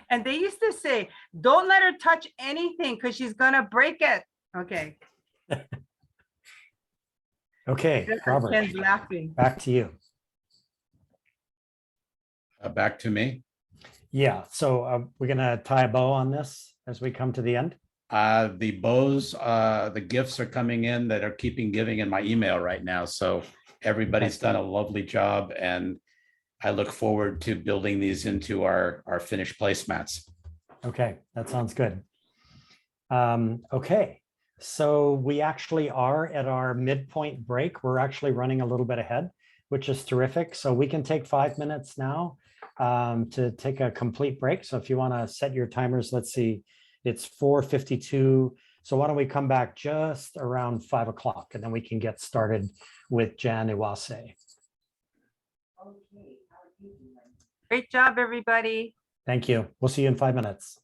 And they used to say, don't let her touch anything because she's gonna break it. Okay. Okay, Robert, Ken's laughing. back to you. Back to me. Yeah, so we're gonna tie a bow on this as we come to the end. The bows, the gifts are coming in that are keeping giving in my email right now. So everybody's done a lovely job, and I look forward to building these into our finished placemats. Okay, that sounds good. Okay, so we actually are at our midpoint break. We're actually running a little bit ahead, which is terrific. So we can take 5 minutes now to take a complete break. So if you want to set your timers, let's see, it's 4:52. So why don't we come back just around 5 o'clock and then we can get started with Jan Iwase. Okay, how are you doing? Great job, everybody. Thank you. We'll see you in 5 minutes.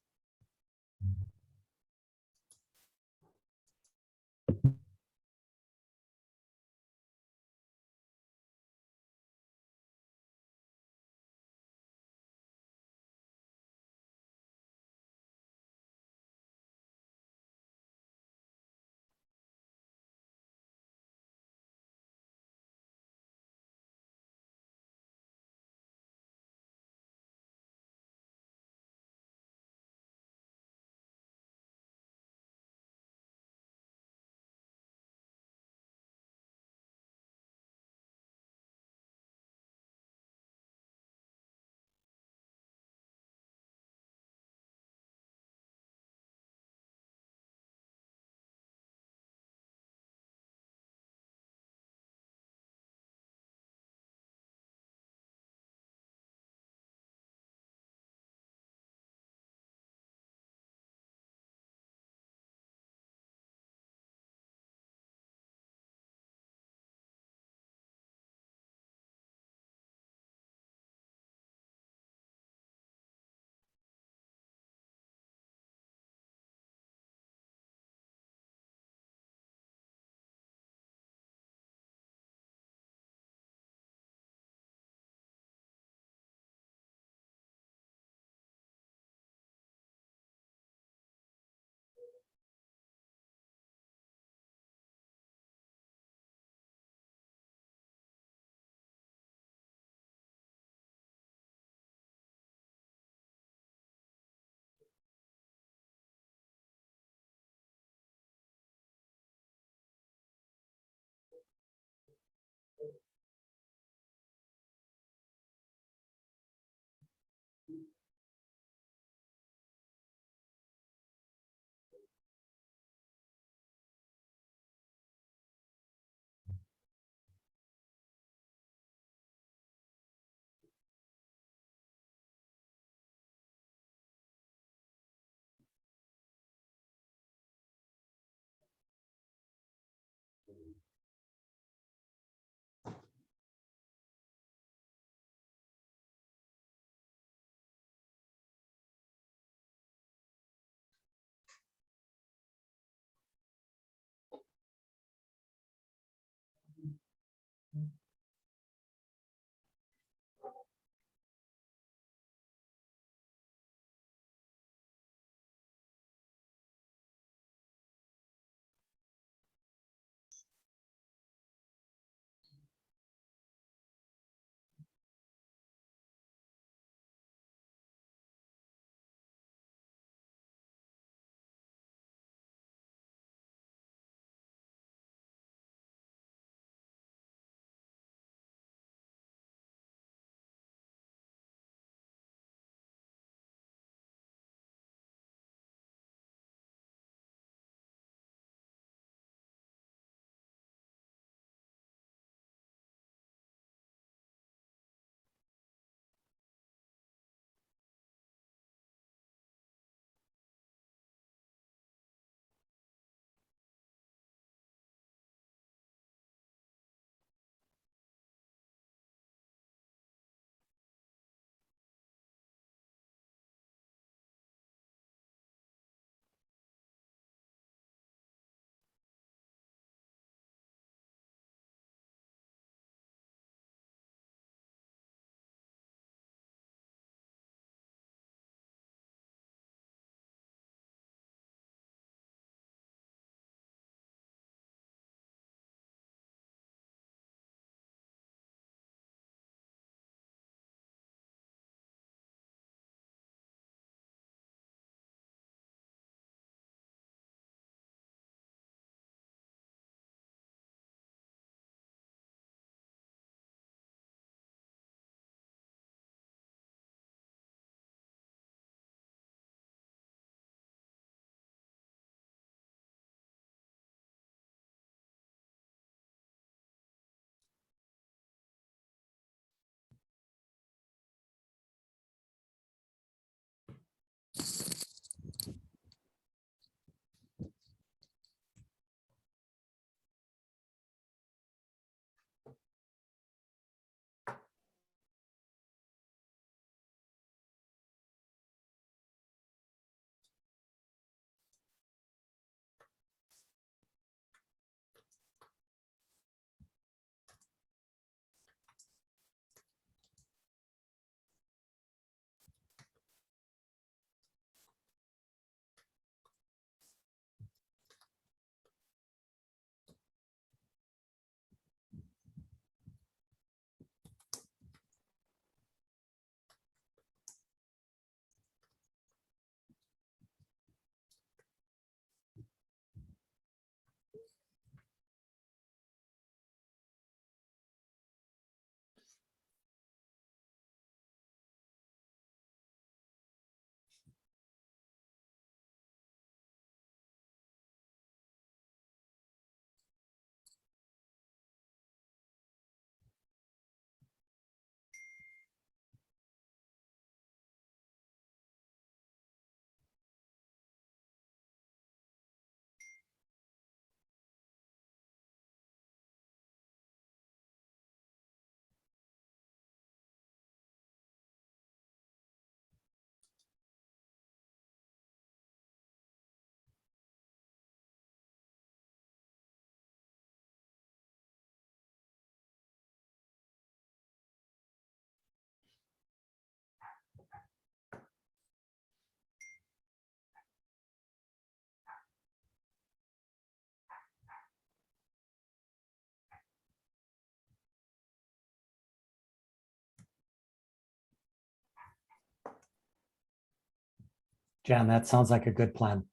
Jan, that sounds like a good plan.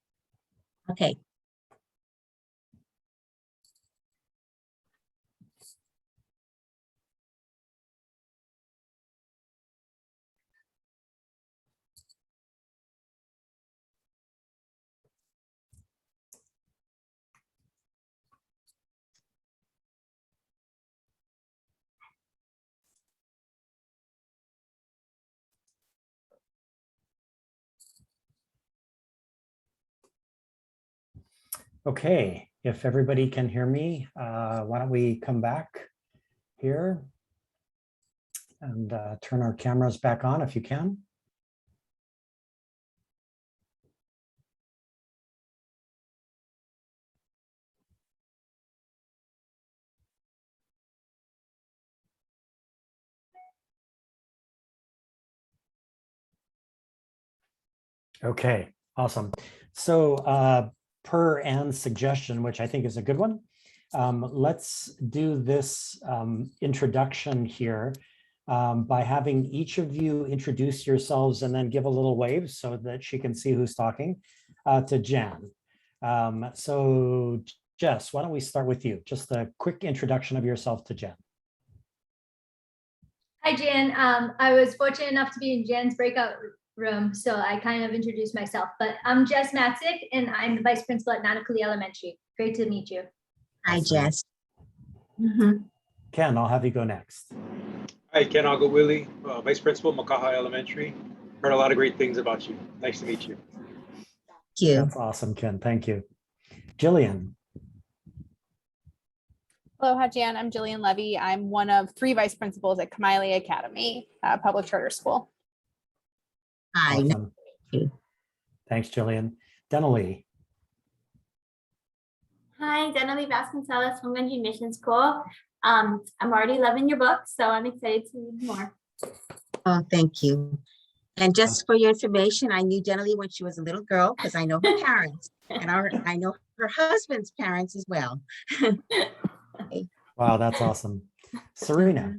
Okay. Okay, if everybody can hear me, why don't we come back here and turn our cameras back on if you can. Okay, awesome. So per Anne's suggestion, which I think is a good one, let's do this introduction here by having each of you introduce yourselves and then give a little wave so that she can see who's talking to Jan. So Jess, why don't we start with you? Just a quick introduction of yourself to Jan. Hi, Jan. I was fortunate enough to be in Jan's breakout room, so I kind of introduced myself, but I'm Jess Matzik and I'm the vice principal at Nanakuli Elementary. Great to meet you. Hi, Jess. Ken, I'll have you go next. Hi, Ken Willie, Vice Principal, Makaha Elementary. Heard a lot of great things about you. Nice to meet you. Thank you. That's awesome, Ken. Thank you. Jillian. Aloha, Jan. I'm Jillian Levy. I'm one of 3 vice principals at Kamiley Academy, public charter school. Hi. Awesome. Thanks, Jillian. Denali. Hi, Denali Vasconcelos from Gunji Mission School. I'm already loving your book, so I'm excited to read more. Oh, thank you. And just for your information, I knew Denali when she was a little girl because I know her parents and I know her husband's parents as well. Wow, that's awesome. Serena.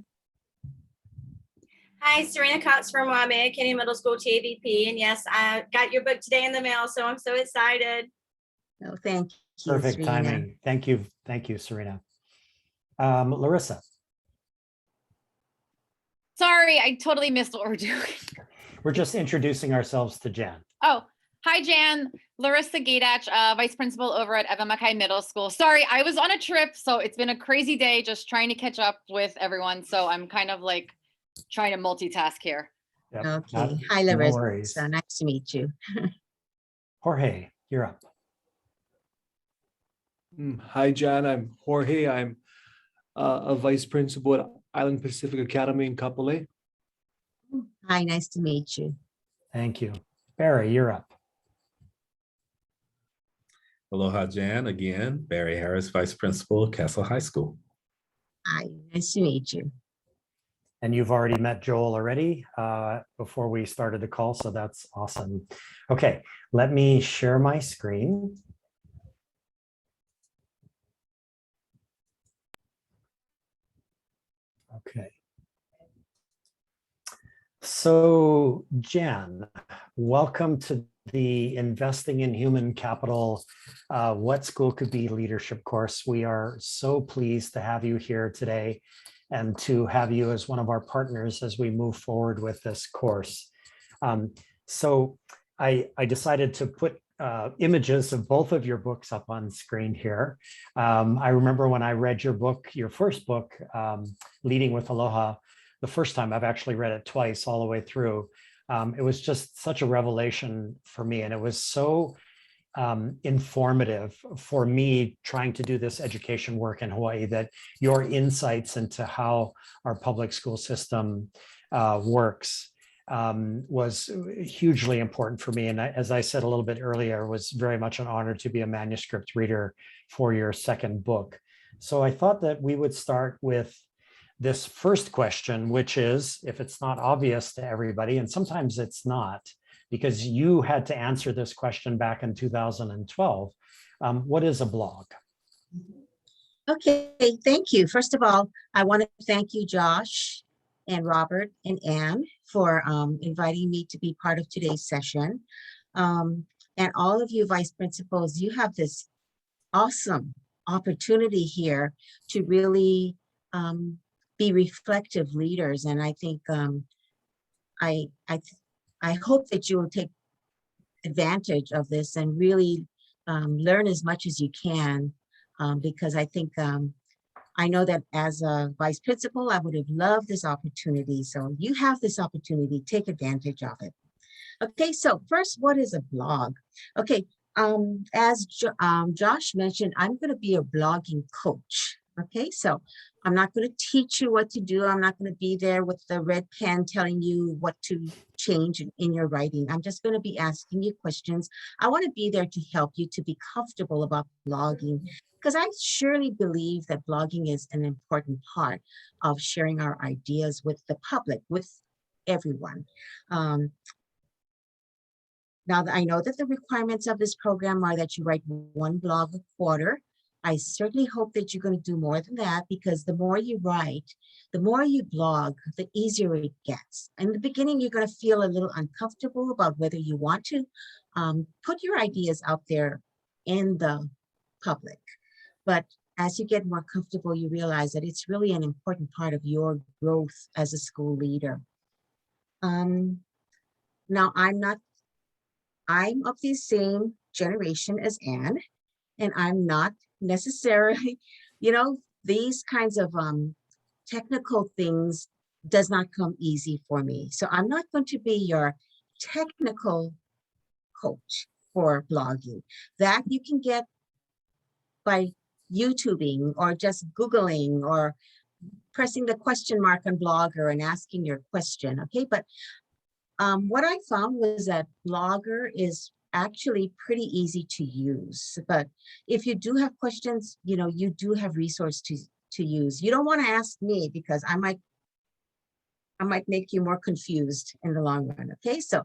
Hi, Serena Cox from Waimea County Middle School TAVP. And yes, I got your book today in the mail, so I'm so excited. Oh, thank you. Perfect Serena. timing. Thank you. Thank you, Serena. Larissa. Sorry, I totally missed what we're doing. We're just introducing ourselves to Jan. Oh, hi, Jan. Larissa Gadach, vice principal over at Evan Mackay Middle School. Sorry, I was on a trip, so it's been a crazy day just trying to catch up with everyone. So I'm kind of like trying to multitask here. Yep. Okay. Hi, No Larissa. worries. Nice to meet you. Jorge, you're up. Hi, Jan. I'm Jorge. I'm a vice principal at Island Pacific Academy in Kapolei. Hi, nice to meet you. Thank you. Barry, you're up. Aloha, Jan. Again, Barry Harris, vice principal, Castle High School. Hi, nice to meet you. And you've already met Joel already before we started the call, so that's awesome. Okay, let me share my screen. Okay. So Jan, welcome to the Investing in Human Capital, What School Could Be leadership course. We are so pleased to have you here today and to have you as one of our partners as we move forward with this course. So I decided to put images of both of your books up on screen here. I remember when I read your book, your first book, Leading with Aloha, the first time. I've actually read it twice all the way through. It was just such a revelation for me, and it was so informative for me trying to do this education work in Hawaii, that your insights into how our public school system works was hugely important for me. And as I said a little bit earlier, it was very much an honor to be a manuscript reader for your second book. So I thought that we would start with this first question, which is, if it's not obvious to everybody, and sometimes it's not, because you had to answer this question back in 2012, what is a blog? Okay, thank you. First of all, I want to thank you, Josh and Robert and Anne, for inviting me to be part of today's session. And all of you vice principals, you have this awesome opportunity here to really be reflective leaders. And I think I hope that you will take advantage of this and really learn as much as you can, because I think I know that as a vice principal, I would have loved this opportunity. So you have this opportunity, take advantage of it. Okay, so first, what is a blog? Okay, as Josh mentioned, I'm going to be a blogging coach. Okay, so I'm not going to teach you what to do. I'm not going to be there with the red pen telling you what to change in your writing. I'm just going to be asking you questions. I want to be there to help you to be comfortable about blogging, because I surely believe that blogging is an important part of sharing our ideas with the public, with everyone. Now that I know that the requirements of this program are that you write 1 blog a quarter, I certainly hope that you're going to do more than that, because the more you write, the more you blog, the easier it gets. In the beginning, you're going to feel a little uncomfortable about whether you want to put your ideas out there in the public. But as you get more comfortable, you realize that it's really an important part of your growth as a school leader. Now, I'm of the same generation as Anne, and I'm not necessarily, these kinds of technical things does not come easy for me. So I'm not going to be your technical coach for blogging. That you can get by YouTubing or just Googling or pressing the question mark on Blogger and asking your question, okay? But what I found was that Blogger is actually pretty easy to use. But if you do have questions, you do have resources to use. You don't want to ask me, because I might make you more confused in the long run, okay? So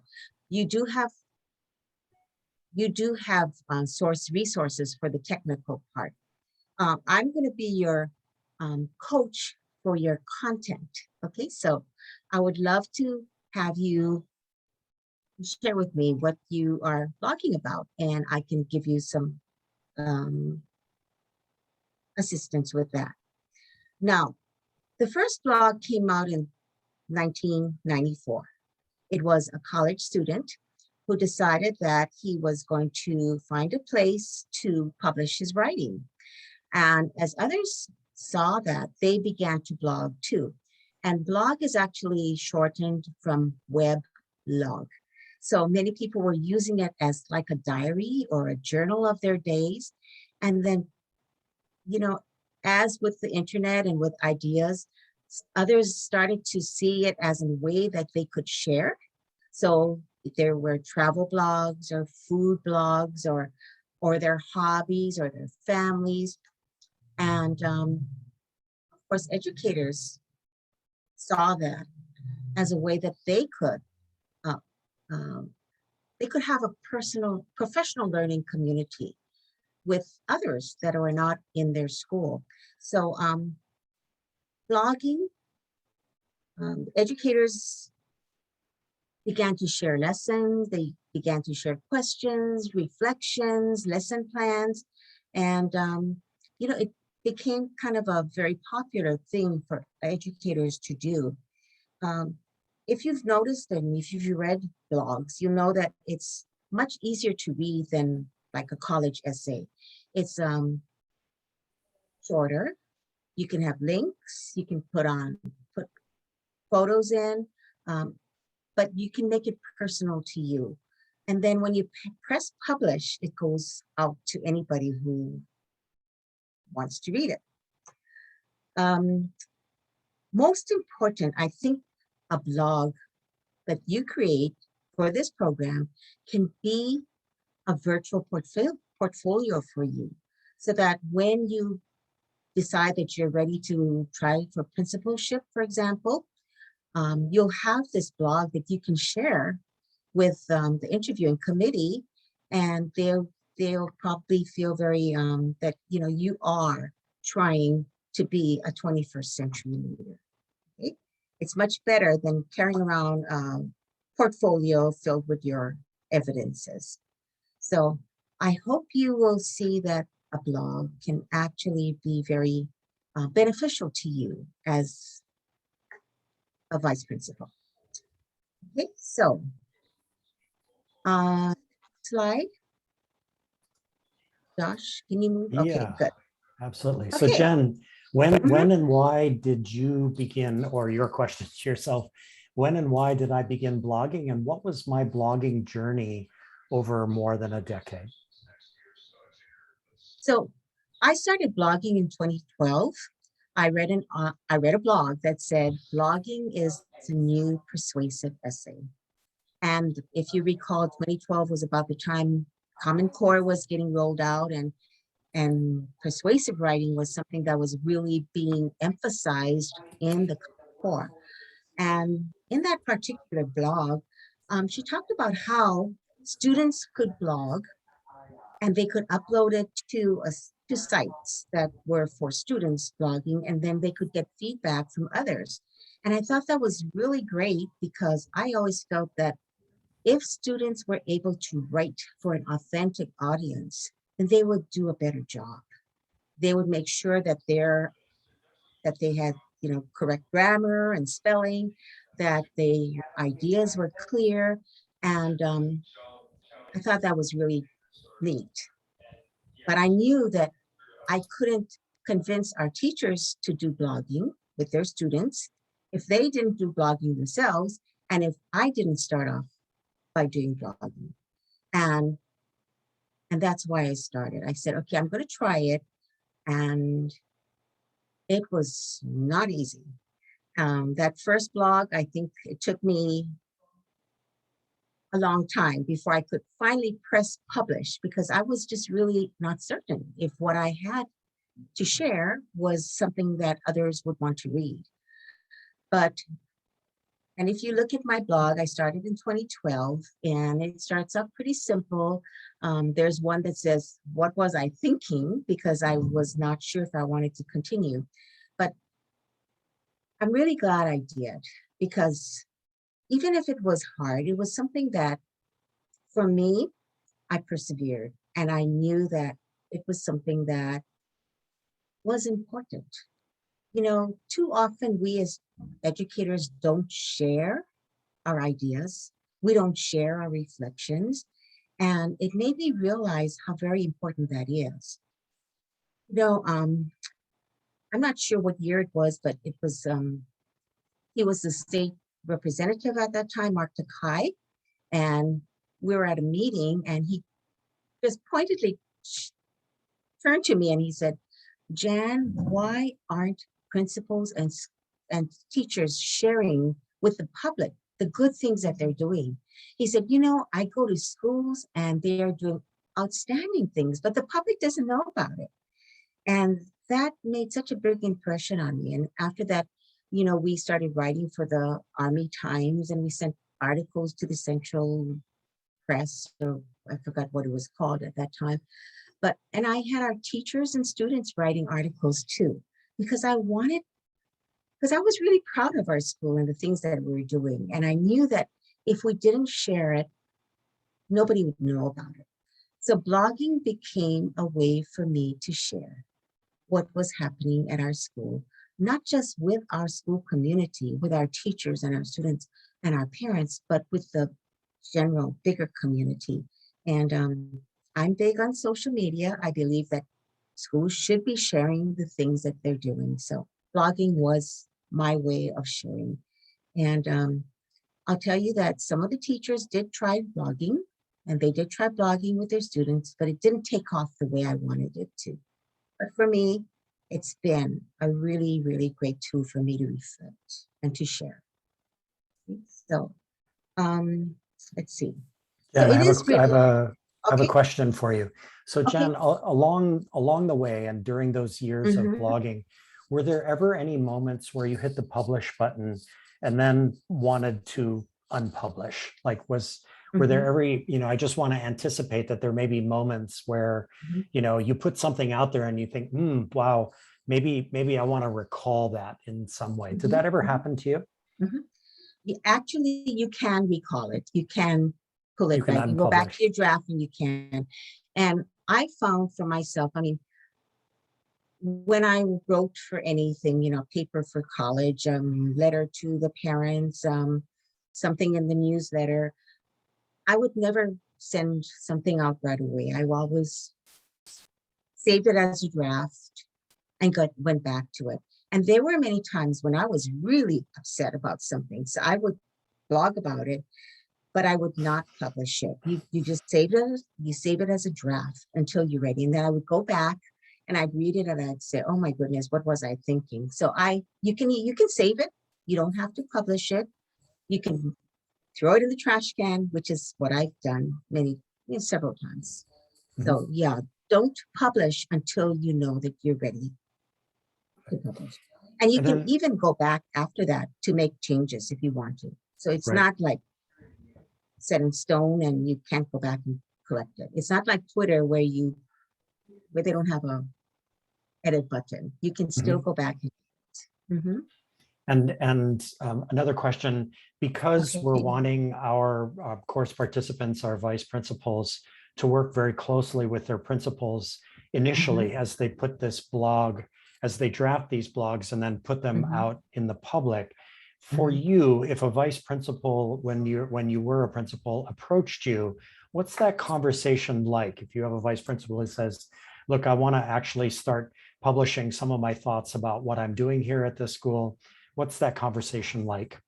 you do have source resources for the technical part. I'm going to be your coach for your content, okay? So I would love to have you share with me what you are blogging about, and I can give you some assistance with that. Now, the first blog came out in 1994. It was a college student who decided that he was going to find a place to publish his writing. And as others saw that, they began to blog too. And blog is actually shortened from web log. So many people were using it as like a diary or a journal of their days. And then, as with the internet and with ideas, others started to see it as a way that they could share. So there were travel blogs or food blogs or their hobbies or their families. And of course, educators saw that as a way that they could have a professional learning community with others that are not in their school. So blogging, educators began to share lessons, they began to share questions, reflections, lesson plans, and it became kind of a very popular thing for educators to do. If you've noticed and if you've read blogs, you know that it's much easier to read than like a college essay. It's shorter. You can have links. You can put photos in, but you can make it personal to you. And then when you press publish, it goes out to anybody who wants to read it. Most important, I think, a blog that you create for this program can be a virtual portfolio for you, so that when you decide that you're ready to try for principalship, for example, you'll have this blog that you can share with the interviewing committee, and they'll probably feel very that you are trying to be a 21st century leader. Okay? It's much better than carrying around a portfolio filled with your evidences. So I hope you will see that a blog can actually be very beneficial to you as a vice principal. Okay, so slide. Josh, can you move? Okay, Yeah, good. absolutely. So Okay. Jen, when and why did you begin, or your question to yourself, when and why did I begin blogging, and what was my blogging journey over more than a decade? So I started blogging in 2012. I read a blog that said blogging is the new persuasive essay. And if you recall, 2012 was about the time Common Core was getting rolled out, and persuasive writing was something that was really being emphasized in the core. And in that particular blog, she talked about how students could blog and they could upload it to sites that were for students blogging, and then they could get feedback from others. And I thought that was really great because I always felt that if students were able to write for an authentic audience, then they would do a better job. They would make sure that they had, correct grammar and spelling, that the ideas were clear. And I thought that was really neat. But I knew that I couldn't convince our teachers to do blogging with their students if they didn't do blogging themselves, and if I didn't start off by doing blogging. And that's why I started. I said, okay, I'm going to try it. And it was not easy. That first blog, I think it took me a long time before I could finally press publish, because I was just really not certain if what I had to share was something that others would want to read. And if you look at my blog, I started in 2012, and it starts off pretty simple. There's one that says, what was I thinking? Because I was not sure if I wanted to continue. But I'm really glad I did, because even if it was hard, it was something that, for me, I persevered. And I knew that it was something that was important. Too often we as educators don't share our ideas. We don't share our reflections. And it made me realize how very important that is. I'm not sure what year it was, but it was, he was the state representative at that time, Mark Takai, and we were at a meeting, and he just pointedly turned to me and he said, Jan, why aren't principals and teachers sharing with the public the good things that they're doing? He said, I go to schools and they are doing outstanding things, but the public doesn't know about it. And that made such a big impression on me. And after that, we started writing for the Army Times, and we sent articles to the Central Press, or I forgot what it was called at that time. And I had our teachers and students writing articles too, because I was really proud of our school and the things that we were doing. And I knew that if we didn't share it, nobody would know about it. So blogging became a way for me to share what was happening at our school, not just with our school community, with our teachers and our students and our parents, but with the general bigger community. And I'm big on social media. I believe that schools should be sharing the things that they're doing. So blogging was my way of sharing. And I'll tell you that some of the teachers did try blogging, and they did try blogging with their students, but it didn't take off the way I wanted it to. But for me, it's been a really, really great tool for me to reflect and to share. So let's see. Jen, So I have a okay. question for you. So Okay. Jen, along the way and during those years of blogging, were there ever any moments where you hit the publish button and then wanted to unpublish? Like were there every, I just want to anticipate that there may be moments where, you put something out there and you think, wow, maybe I want to recall that in some way. Did that ever happen to you? Actually, you can recall it. You can pull You it can back. You go back unpublish. to your draft and you can. And I found for myself, I mean, when I wrote for anything, you know, paper for college, letter to the parents, something in the newsletter, I would never send something out right away. I always saved it as a draft and went back to it. And there were many times when I was really upset about something. So I would blog about it, but I would not publish it. You just save it, you save it as a draft until you're ready. And then I would go back and I'd read it and I'd say, oh my goodness, what was I thinking? So you can save it. You don't have to publish it. You can throw it in the trash can, which is what I've done several times. So yeah, don't publish until you know that you're ready to publish. And you can even go back after that to make changes if you want to. So it's not like set in stone and you can't go back and correct it. It's not like Twitter where they don't have a edit button. You can still go back. And another question, because we're wanting our course participants, our vice principals, to work very closely with their principals initially as they put this blog, as they draft these blogs and then put them out in the public. For you, if a vice principal, when you were a principal, approached you, what's that conversation like? If you have a vice principal who says, look, I want to actually start publishing some of my thoughts about what I'm doing here at this school, what's that conversation like?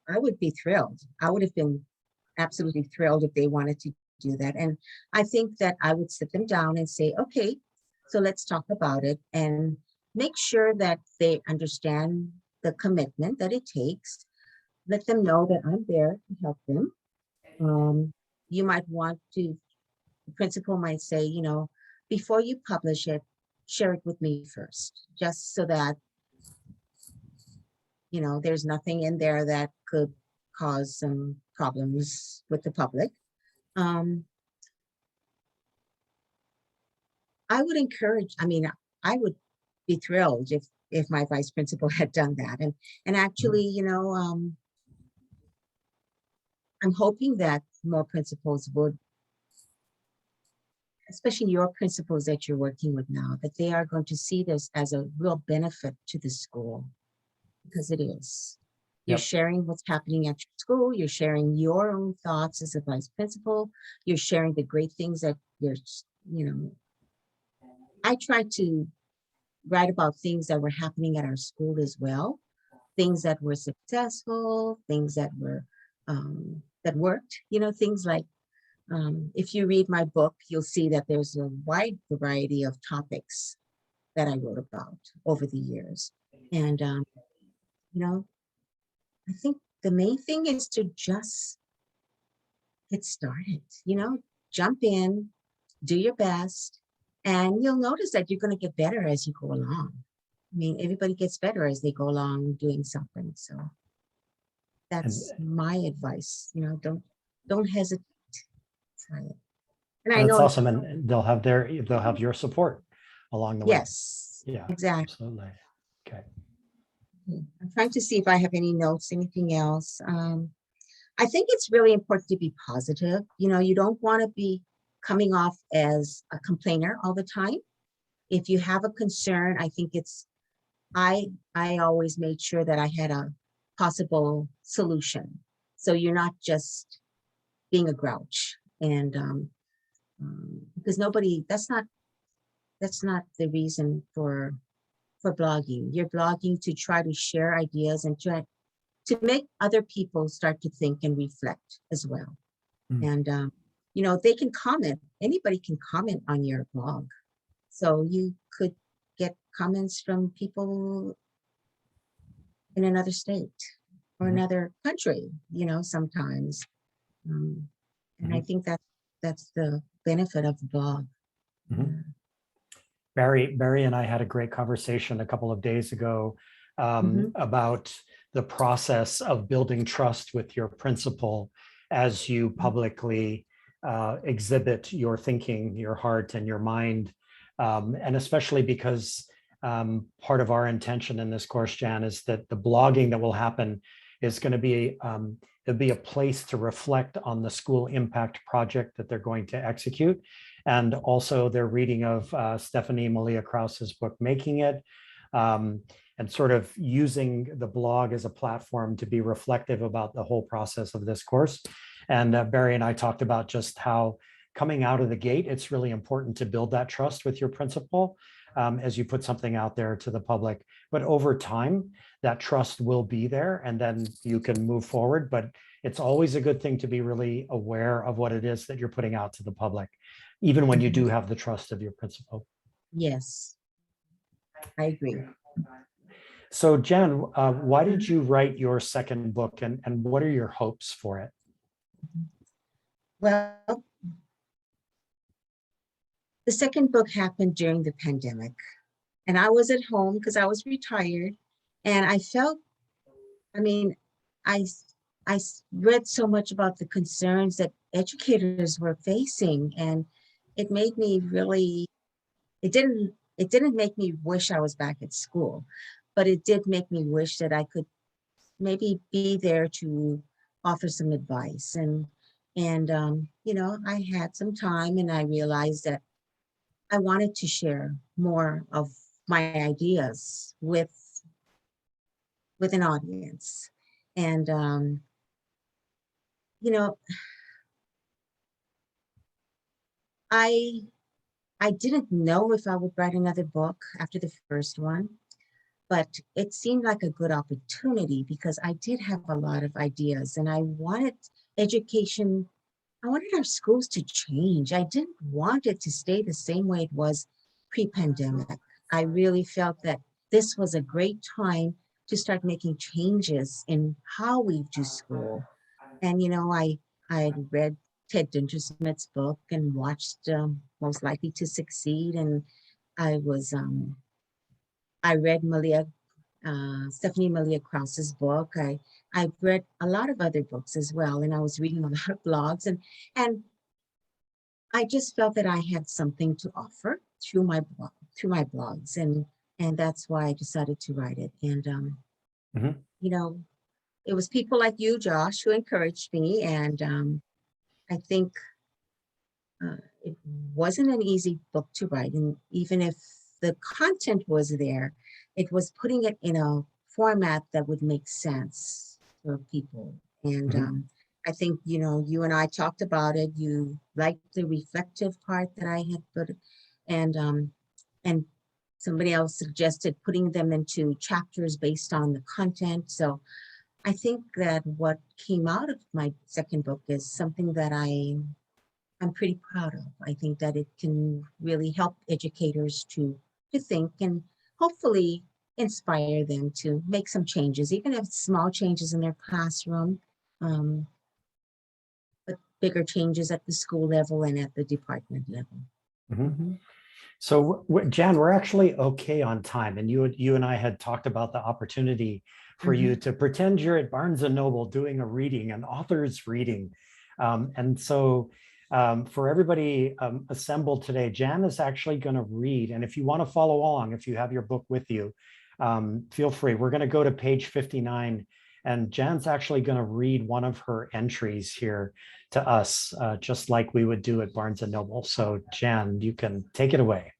I would be thrilled. I would have been absolutely thrilled if they wanted to do that. And I think that I would sit them down and say, okay, so let's talk about it and make sure that they understand the commitment that it takes. Let them know that I'm there to help them. You might want to, the principal might say, you know, before you publish it, share it with me first, just so that, you know, there's nothing in there that could cause some problems with the public. I would encourage, I mean, I would be thrilled if my vice principal had done that. And actually, you know, I'm hoping that more principals would, especially your principals that you're working with now, that they are going to see this as a real benefit to the school, because it is. You're sharing what's happening at your school. You're sharing your own thoughts as a vice principal. You're sharing the great things that you're, you know, I try to write about things that were happening at our school as well, things that were successful, things that were, that worked, you know, things like, if you read my book, you'll see that there's a wide variety of topics that I wrote about over the years. And, you know, I think the main thing is to just get started, you know, jump in, do your best, and you'll notice that you're going to get better as you go along. I mean, everybody gets better as they go along doing something. So that's my advice, you know, don't hesitate. Try it. And I That's know awesome. And they'll have your support along the way. yes, Yeah, exactly. absolutely. Okay. I'm trying to see if I have any notes, anything else. I think it's really important to be positive. You know, you don't want to be coming off as a complainer all the time. If you have a concern, I think it's, I always made sure that I had a possible solution. So you're not just being a grouch. And because that's not the reason for blogging. You're blogging to try to share ideas and try to make other people start to think and reflect as well. And, you know, they can comment, anybody can comment on your blog. So you could get comments from people in another state or another country, you know, sometimes. And I think that's the benefit of the blog. Barry and I had a great conversation a couple of days ago about the process of building trust with your principal as you publicly exhibit your thinking, your heart, and your mind. And especially because part of our intention in this course, Jan, is that the blogging that will happen is going to be it'd be a place to reflect on the school impact project that they're going to execute. And also their reading of Stephanie Malia Krause's book, Making It, and sort of using the blog as a platform to be reflective about the whole process of this course. And Barry and I talked about just how coming out of the gate, it's really important to build that trust with your principal as you put something out there to the public. But over time, that trust will be there and then you can move forward. But it's always a good thing to be really aware of what it is that you're putting out to the public, even when you do have the trust of your principal. Yes, I agree. So Jen, why did you write your second book and what are your hopes for it? Well, the second book happened during the pandemic and I was at home because I was retired and I felt, I mean, I read so much about the concerns that educators were facing and it made me really, it didn't make me wish I was back at school, but it did make me wish that I could maybe be there to offer some advice. And you know, I had some time and I realized that I wanted to share more of my ideas with an audience. And, you know, I didn't know if I would write another book after the first one, but it seemed like a good opportunity because I did have a lot of ideas and I wanted education, I wanted our schools to change. I didn't want it to stay the same way it was pre-pandemic. I really felt that this was a great time to start making changes in how we do school. And, you know, I read Ted Dintersmith's book and watched Most Likely to Succeed. And I read Stephanie Malia Krause's book. I've read a lot of other books as well. And I was reading a lot of blogs and I just felt that I had something to offer through my blogs. And that's why I decided to write it. And, you know, it was people like you, Josh, who encouraged me. And I think it wasn't an easy book to write. And even if the content was there, it was putting it in a format that would make sense for people. And I think, you know, you and I talked about it. You liked the reflective part that I had put, and somebody else suggested putting them into chapters based on the content. So I think that what came out of my second book is something that I'm pretty proud of. I think that it can really help educators to think and hopefully inspire them to make some changes, even if it's small changes in their classroom, but bigger changes at the school level and at the department level. So Jan, we're actually okay on time. And you and I had talked about the opportunity for you to pretend you're at Barnes and Noble doing a reading, an author's reading. And so for everybody assembled today, Jan is actually going to read. And if you want to follow along, if you have your book with you, feel free. We're going to go to page 59. And Jan's actually going to read one of her entries here to us, just like we would do at Barnes and Noble. So Jan, you can take it away.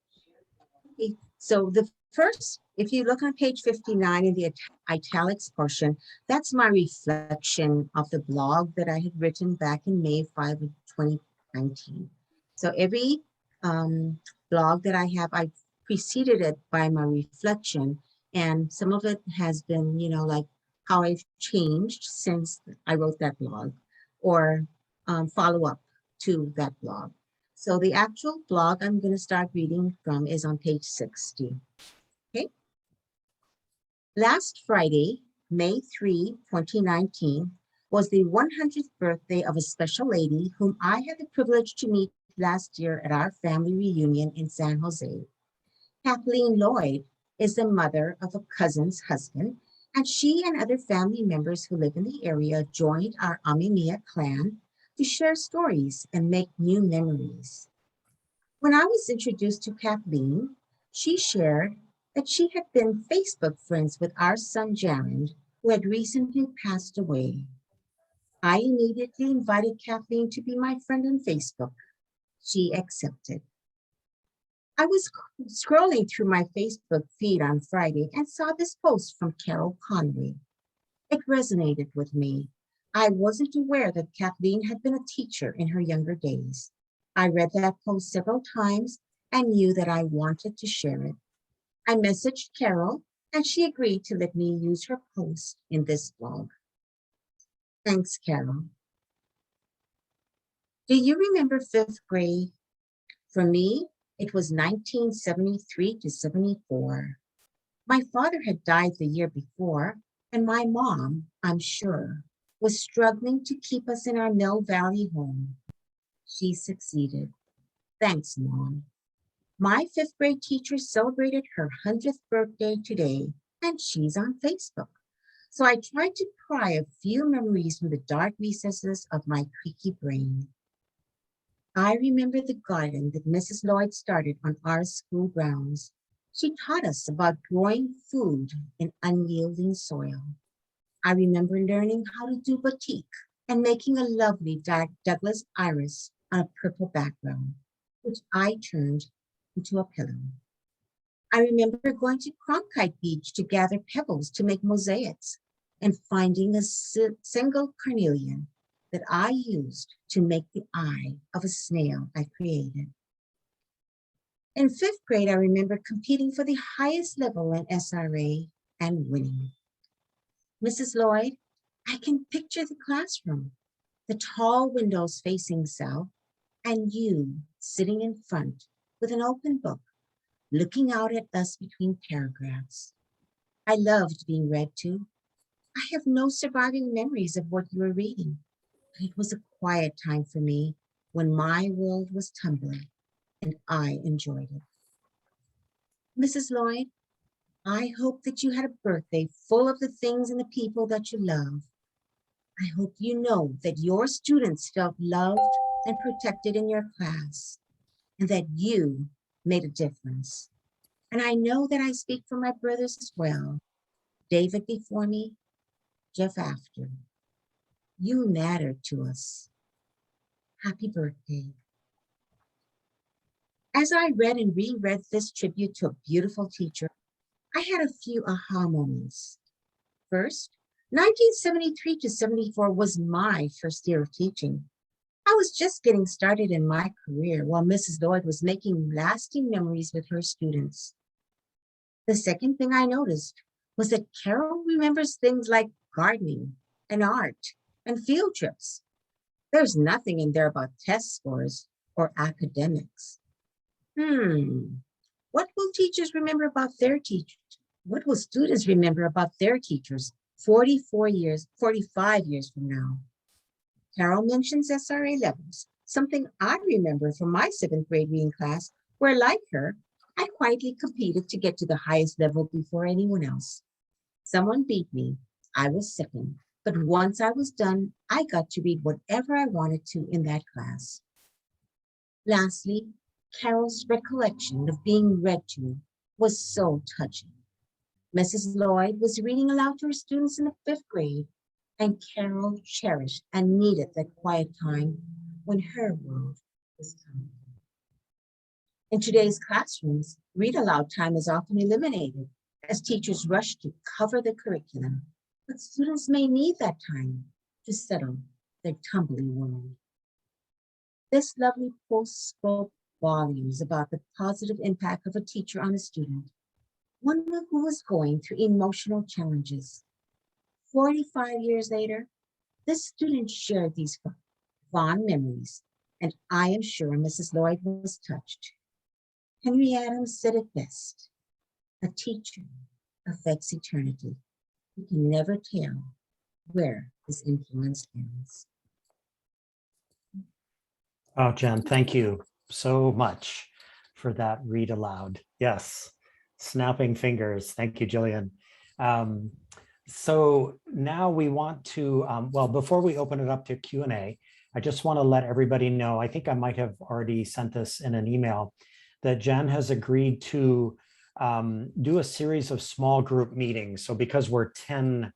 Okay. So the first, if you look on page 59 in the italics portion, that's my reflection of the blog that I had written back in May 5 of 2019. So every blog that I have, I've preceded it by my reflection. And some of it has been, you know, like how I've changed since I wrote that blog, or follow up to that blog. So the actual blog I'm going to start reading from is on page 60. Okay. Last Friday, May 3, 2019, was the 100th birthday of a special lady whom I had the privilege to meet last year at our family reunion in San Jose. Kathleen Lloyd is the mother of a cousin's husband, and she and other family members who live in the area joined our Amemiya clan to share stories and make new memories. When I was introduced to Kathleen, she shared that she had been Facebook friends with our son Jared, who had recently passed away. I immediately invited Kathleen to be my friend on Facebook. She accepted. I was scrolling through my Facebook feed on Friday and saw this post from Carol Conway. It resonated with me. I wasn't aware that Kathleen had been a teacher in her younger days. I read that post several times and knew that I wanted to share it. I messaged Carol and she agreed to let me use her post in this blog. Thanks, Carol. Do you remember 5th grade? For me, it was 1973 to 74. My father had died the year before, and my mom, I'm sure, was struggling to keep us in our Mill Valley home. She succeeded. Thanks, Mom. My 5th grade teacher celebrated her 100th birthday today, and she's on Facebook. So I tried to pry a few memories from the dark recesses of my creaky brain. I remember the garden that Mrs. Lloyd started on our school grounds. She taught us about growing food in unyielding soil. I remember learning how to do batik and making a lovely Douglas iris on a purple background, which I turned into a pillow. I remember going to Cronkite Beach to gather pebbles to make mosaics and finding a single carnelian that I used to make the eye of a snail I created. In 5th grade, I remember competing for the highest level in SRA and winning. Mrs. Lloyd, I can picture the classroom, the tall windows facing south, and you sitting in front with an open book, looking out at us between paragraphs. I loved being read to. I have no surviving memories of what you were reading. It was a quiet time for me when my world was tumbling, and I enjoyed it. Mrs. Lloyd, I hope that you had a birthday full of the things and the people that you love. I hope you know that your students felt loved and protected in your class, and that you made a difference. And I know that I speak for my brothers as well. David before me, Jeff after. You mattered to us. Happy birthday. As I read and reread this tribute to a beautiful teacher, I had a few aha moments. First, 1973 to 74 was my first year of teaching. I was just getting started in my career while Mrs. Lloyd was making lasting memories with her students. The second thing I noticed was that Carol remembers things like gardening and art and field trips. There's nothing in there about test scores or academics. What will teachers remember about their teachers? What will students remember about their teachers 45 years from now? Carol mentions SRA levels, something I remember from my 7th grade reading class, where like her, I quietly competed to get to the highest level before anyone else. Someone beat me, I was second, but once I was done, I got to read whatever I wanted to in that class. Lastly, Carol's recollection of being read to was so touching. Mrs. Lloyd was reading aloud to her students in the 5th grade, and Carol cherished and needed that quiet time when her world was coming. In today's classrooms, read aloud time is often eliminated as teachers rush to cover the curriculum, but students may need that time to settle their tumbling world. This lovely post spoke volumes about the positive impact of a teacher on a student, one who was going through emotional challenges. 45 years later, this student shared these fond memories, and I am sure Mrs. Lloyd was touched. Henry Adams said it best, a teacher affects eternity. You can never tell where his influence ends. Oh, Jen, thank you so much for that read aloud. Yes, snapping fingers. Thank you, Jillian. So now we want to, well, before we open it up to Q&A, I just want to let everybody know, I think I might have already sent this in an email, that Jen has agreed to do a series of small group meetings. So because we're 10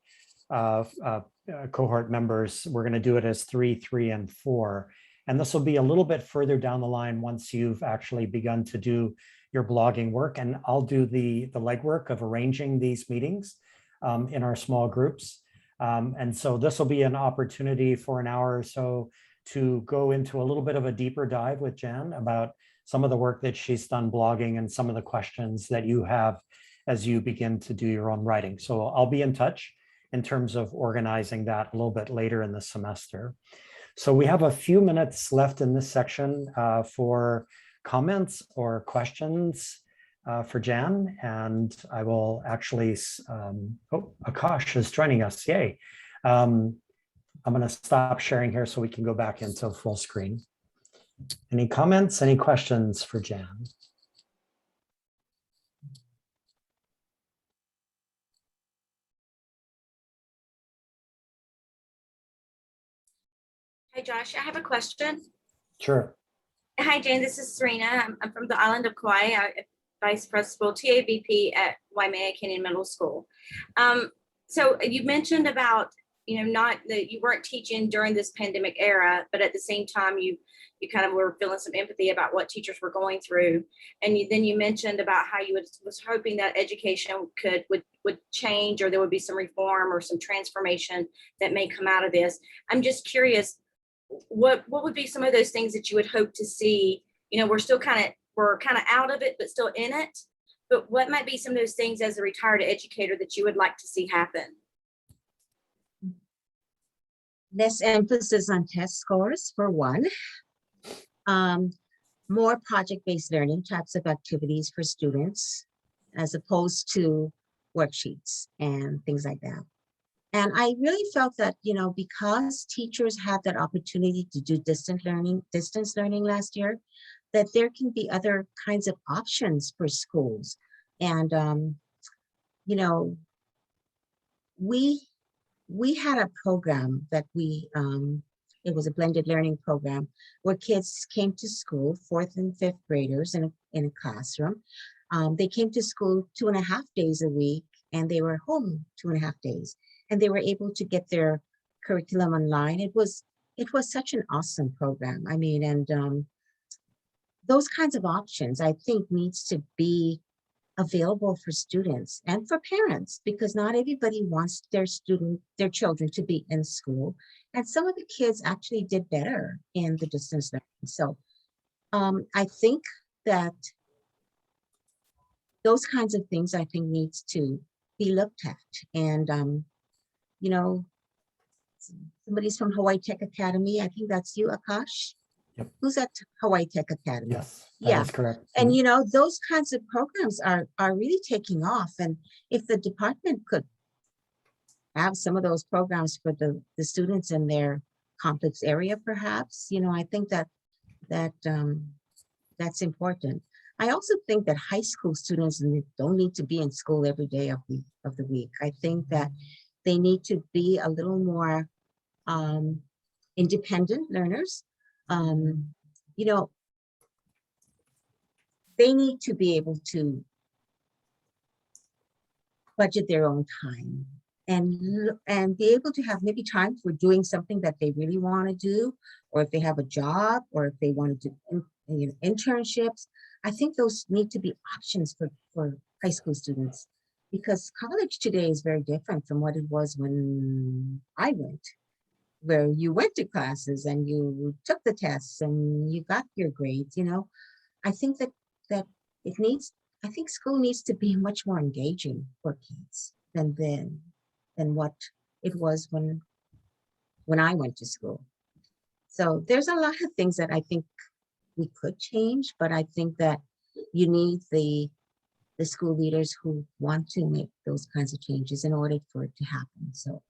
cohort members, we're going to do it as 3, 3, and 4. And this will be a little bit further down the line once you've actually begun to do your blogging work. And I'll do the legwork of arranging these meetings in our small groups. And so this will be an opportunity for an hour or so to go into a little bit of a deeper dive with Jan about some of the work that she's done blogging and some of the questions that you have as you begin to do your own writing. So I'll be in touch in terms of organizing that a little bit later in the semester. So we have a few minutes left in this section for comments or questions for Jan, and I will actually, oh, Akash is joining us, yay. I'm gonna stop sharing here so we can go back into full screen. Any comments, any questions for Jan? Hey, Josh, I have a question. Sure. Hi, Jane, this is Serena. I'm from the island of Kauai. I'm Vice Principal TABP at Waimea Canyon Middle School. So you mentioned about, not that you weren't teaching during this pandemic era, but at the same time, you kind of were feeling some empathy about what teachers were going through. And then you mentioned about how you was hoping that education would change, or there would be some reform or some transformation that may come out of this. I'm just curious, what would be some of those things that you would hope to see? We're kind of out of it, but still in it. But what might be some of those things as a retired educator that you would like to see happen? Less emphasis on test scores, for one. More project-based learning types of activities for students, as opposed to worksheets and things like that. And I really felt that, because teachers had that opportunity to do distance learning last year, that there can be other kinds of options for schools. And, we had a program that it was a blended learning program where kids came to school, 4th and 5th graders in a classroom. They came to school 2.5 days a week, and they were home 2.5 days. And they were able to get their curriculum online. It was such an awesome program. I mean, and those kinds of options, I think, needs to be available for students and for parents, because not everybody wants their children to be in school. And some of the kids actually did better in the distance learning. So I think that those kinds of things, I think, needs to be looked at. And somebody's from Hawaii Tech Academy. I think that's you, Akash. Yep. Who's at Hawaii Tech Academy? Yes, that is correct. And those kinds of programs are really taking off. And if the department could have some of those programs for the students in their complex area, perhaps, I think that's important. I also think that high school students don't need to be in school every day of the week. I think that they need to be a little more independent learners. They need to be able to budget their own time and be able to have maybe time for doing something that they really want to do, or if they have a job, or if they want to do internships. I think those need to be options for high school students, because college today is very different from what it was when I went, where you went to classes and you took the tests and you got your grades. I think that I think school needs to be much more engaging for kids than what it was when I went to school. So there's a lot of things that I think we could change, but I think that you need the school leaders who want to make those kinds of changes in order for it to happen. So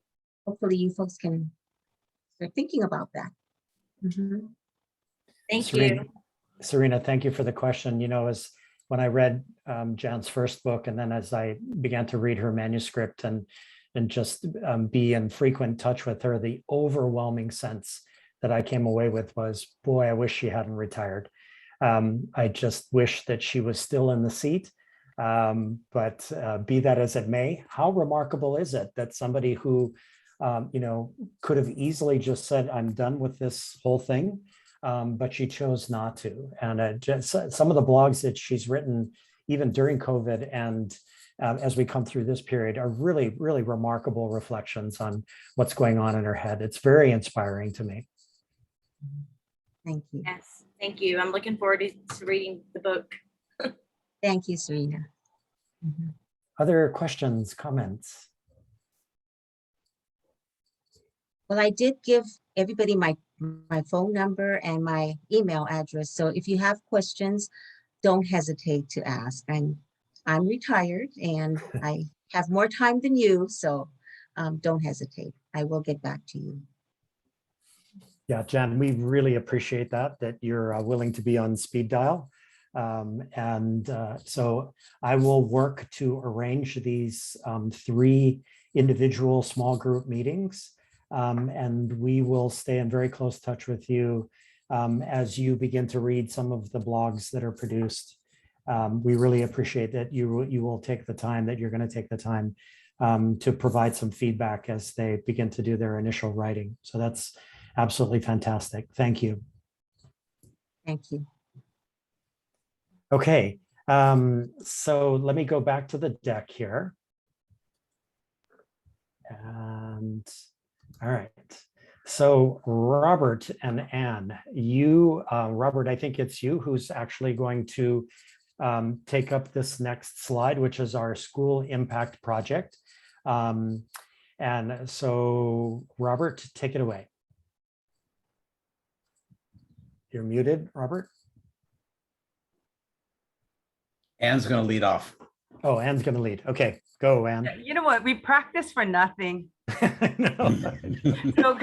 hopefully you folks can start thinking about that. Mm-hmm. Thank you. Serena, thank you for the question. As when I read Jan's first book, and then as I began to read her manuscript and just be in frequent touch with her, the overwhelming sense that I came away with was, boy, I wish she hadn't retired. I just wish that she was still in the seat. But be that as it may, how remarkable is it that somebody who could have easily just said, I'm done with this whole thing. But she chose not to. And some of the blogs that she's written, even during COVID and as we come through this period, are really, really remarkable reflections on what's going on in her head. It's very inspiring to me. Thank you. Yes, thank you. I'm looking forward to reading the book. Thank you, Serena. Mhm. Other questions, comments? Well, I did give everybody my phone number and my email address. So if you have questions, don't hesitate to ask. I'm retired and I have more time than you, so don't hesitate. I will get back to you. Yeah, Jen, we really appreciate that you're willing to be on speed dial. So I will work to arrange these 3 individual small group meetings. And we will stay in very close touch with you as you begin to read some of the blogs that are produced. We really appreciate that you will take the time, that you're going to take the time to provide some feedback as they begin to do their initial writing. So that's absolutely fantastic. Thank you. Thank you. Okay, so let me go back to the deck here. And all right. So Robert and Anne, Robert, I think it's you who's actually going to take up this next slide, which is our school impact project. And so Robert, take it away. You're muted, Robert. Anne's going to lead off. Oh, Anne's going to lead. Okay, go, Anne. You know what? We practice for nothing. No.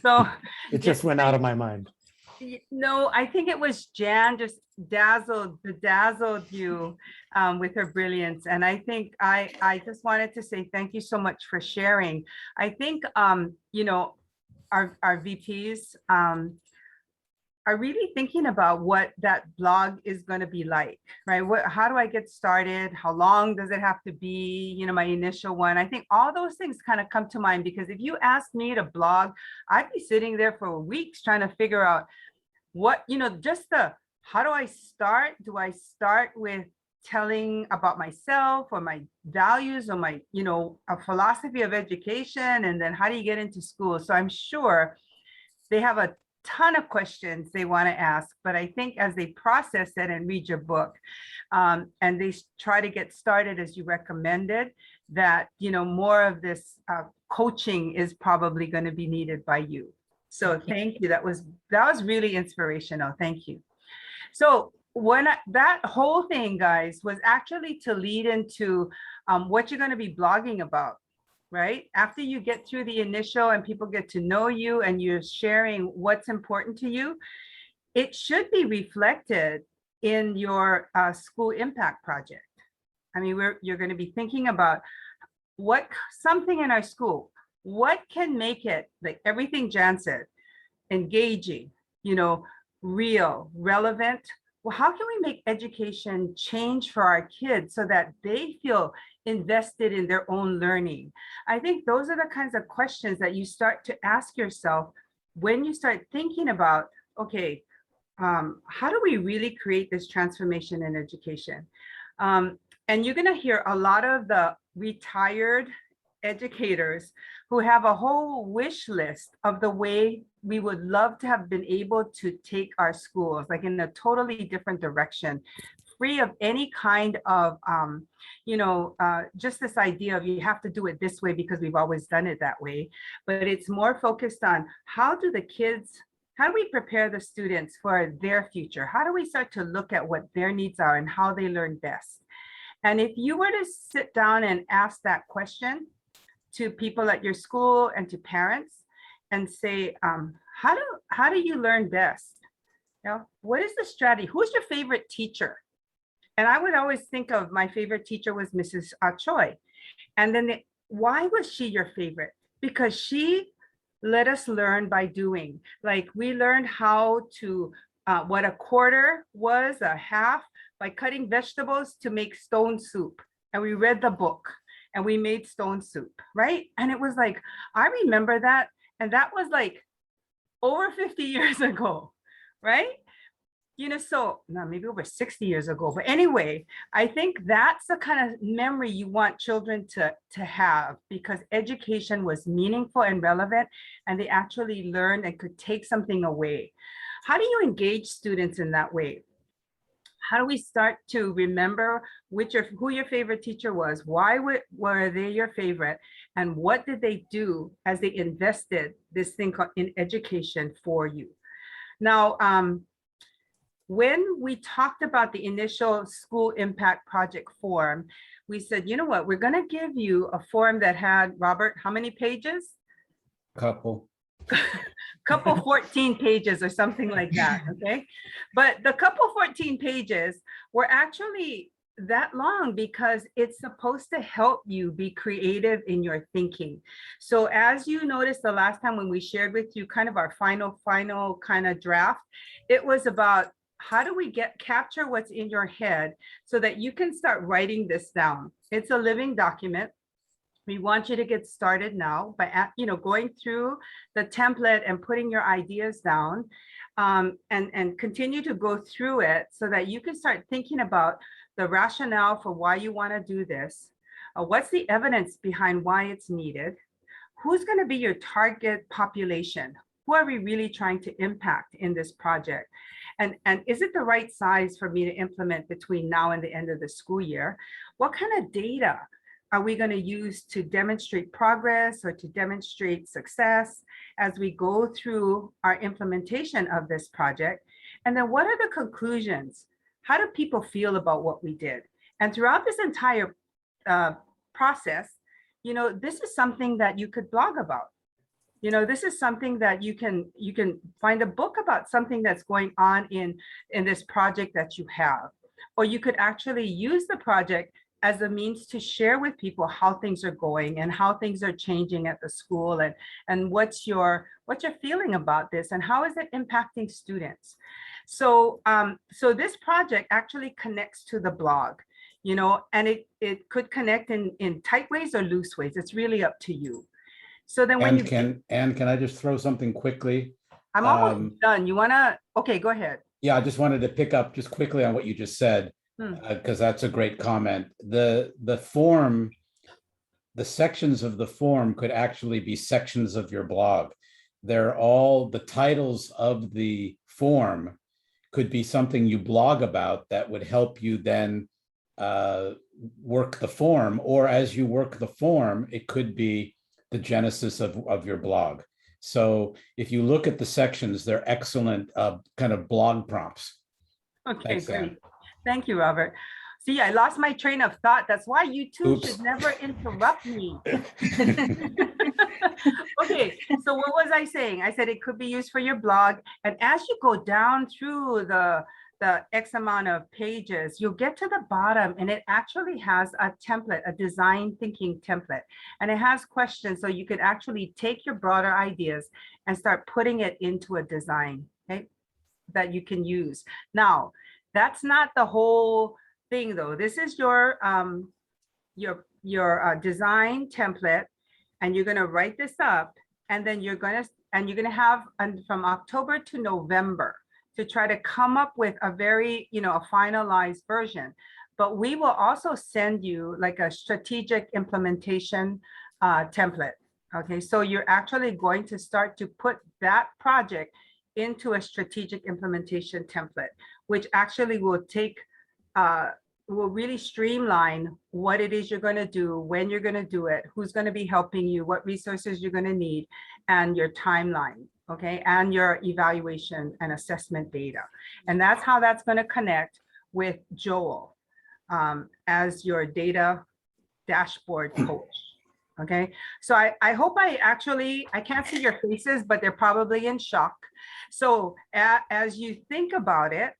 So It just went out of my mind. No, I think it was Jan just dazzled you with her brilliance. And I think I just wanted to say thank you so much for sharing. I think, our VPs are really thinking about what that blog is going to be like, right? How do I get started? How long does it have to be? My initial one. I think all those things kind of come to mind, because if you asked me to blog, I'd be sitting there for weeks trying to figure out what, how do I start? Do I start with telling about myself or my values or my, a philosophy of education? And then how do you get into school? So I'm sure they have a ton of questions they want to ask, but I think as they process it and read your book, and they try to get started as you recommended, that more of this coaching is probably going to be needed by you. So thank you. That was really inspirational. Thank you. So that whole thing, guys, was actually to lead into what you're going to be blogging about. Right? After you get through the initial and people get to know you and you're sharing what's important to you, it should be reflected in your school impact project. I mean, you're going to be thinking about something in our school, what can make it, like everything Jan said, engaging, real, relevant. Well, how can we make education change for our kids so that they feel invested in their own learning? I think those are the kinds of questions that you start to ask yourself when you start thinking about, okay, how do we really create this transformation in education? And you're going to hear a lot of the retired educators who have a whole wish list of the way we would love to have been able to take our schools, like in a totally different direction, free of any kind of, just this idea of you have to do it this way because we've always done it that way. But it's more focused on how do we prepare the students for their future? How do we start to look at what their needs are and how they learn best? And if you were to sit down and ask that question to people at your school and to parents and say, how do you learn best? What is the strategy? Who's your favorite teacher? And I would always think of my favorite teacher was Mrs. Choi. And then why was she your favorite? Because she let us learn by doing. Like we learned how to, what a quarter was, a half, by cutting vegetables to make stone soup. And we read the book. and we made stone soup, right? And it was like, I remember that. And that was like over 50 years ago, right? You know, so no, maybe over 60 years ago. But anyway, I think that's the kind of memory you want children to have, because education was meaningful and relevant, and they actually learned and could take something away. How do you engage students in that way? How do we start to remember who your favorite teacher was? Why were they your favorite? And what did they do as they invested this thing called in education for you? Now, when we talked about the initial school impact project form, we said, you know what, we're gonna give you a form that had, Robert, how many pages? Couple. Couple 14 pages or something like that, okay? But the couple 14 pages were actually that long because it's supposed to help you be creative in your thinking. So as you noticed the last time when we shared with you kind of our final kind of draft, it was about how do we capture what's in your head so that you can start writing this down. It's a living document. We want you to get started now by going through the template and putting your ideas down, and continue to go through it so that you can start thinking about the rationale for why you want to do this. What's the evidence behind why it's needed? Who's going to be your target population? Who are we really trying to impact in this project? And is it the right size for me to implement between now and the end of the school year? What kind of data are we going to use to demonstrate progress or to demonstrate success as we go through our implementation of this project? And then what are the conclusions? How do people feel about what we did? And throughout this entire process, this is something that you could blog about. This is something that you can find a book about something that's going on in this project that you have. Or you could actually use the project as a means to share with people how things are going and how things are changing at the school, and what's your feeling about this and how is it impacting students. So this project actually connects to the blog, and it could connect in tight ways or loose ways. It's really up to you. So then when can I just throw something quickly? I'm almost done. You wanna? Okay, go ahead. Yeah, I just wanted to pick up just quickly on what you just said, because that's a great comment. The form, the sections of the form could actually be sections of your blog. They're all the titles of the form could be something you blog about that would help you then work the form, or as you work the form, it could be the genesis of your blog. So if you look at the sections, they're excellent kind of blog prompts. Okay, Thanks, great. Ann. Thank you, Robert. See, I lost my train of thought. That's why you two Oops. should never interrupt me. Okay, so what was I saying? I said it could be used for your blog. And as you go down through the X amount of pages, you'll get to the bottom and it actually has a template, a design thinking template. And it has questions, so you could actually take your broader ideas and start putting it into a design, okay, that you can use. Now, that's not the whole thing though. This is your design template, and you're gonna write this up, and then you're gonna have from October to November to try to come up with a very, a finalized version. But we will also send you like a strategic implementation template. Okay, so you're actually going to start to put that project into a strategic implementation template, which actually will will really streamline what it is you're going to do, when you're going to do it, who's going to be helping you, what resources you're going to need, and your timeline, okay, and your evaluation and assessment data. And that's how that's going to connect with Joel as your data dashboard coach. Okay, so I hope I can't see your faces, but they're probably in shock. So as you think about it,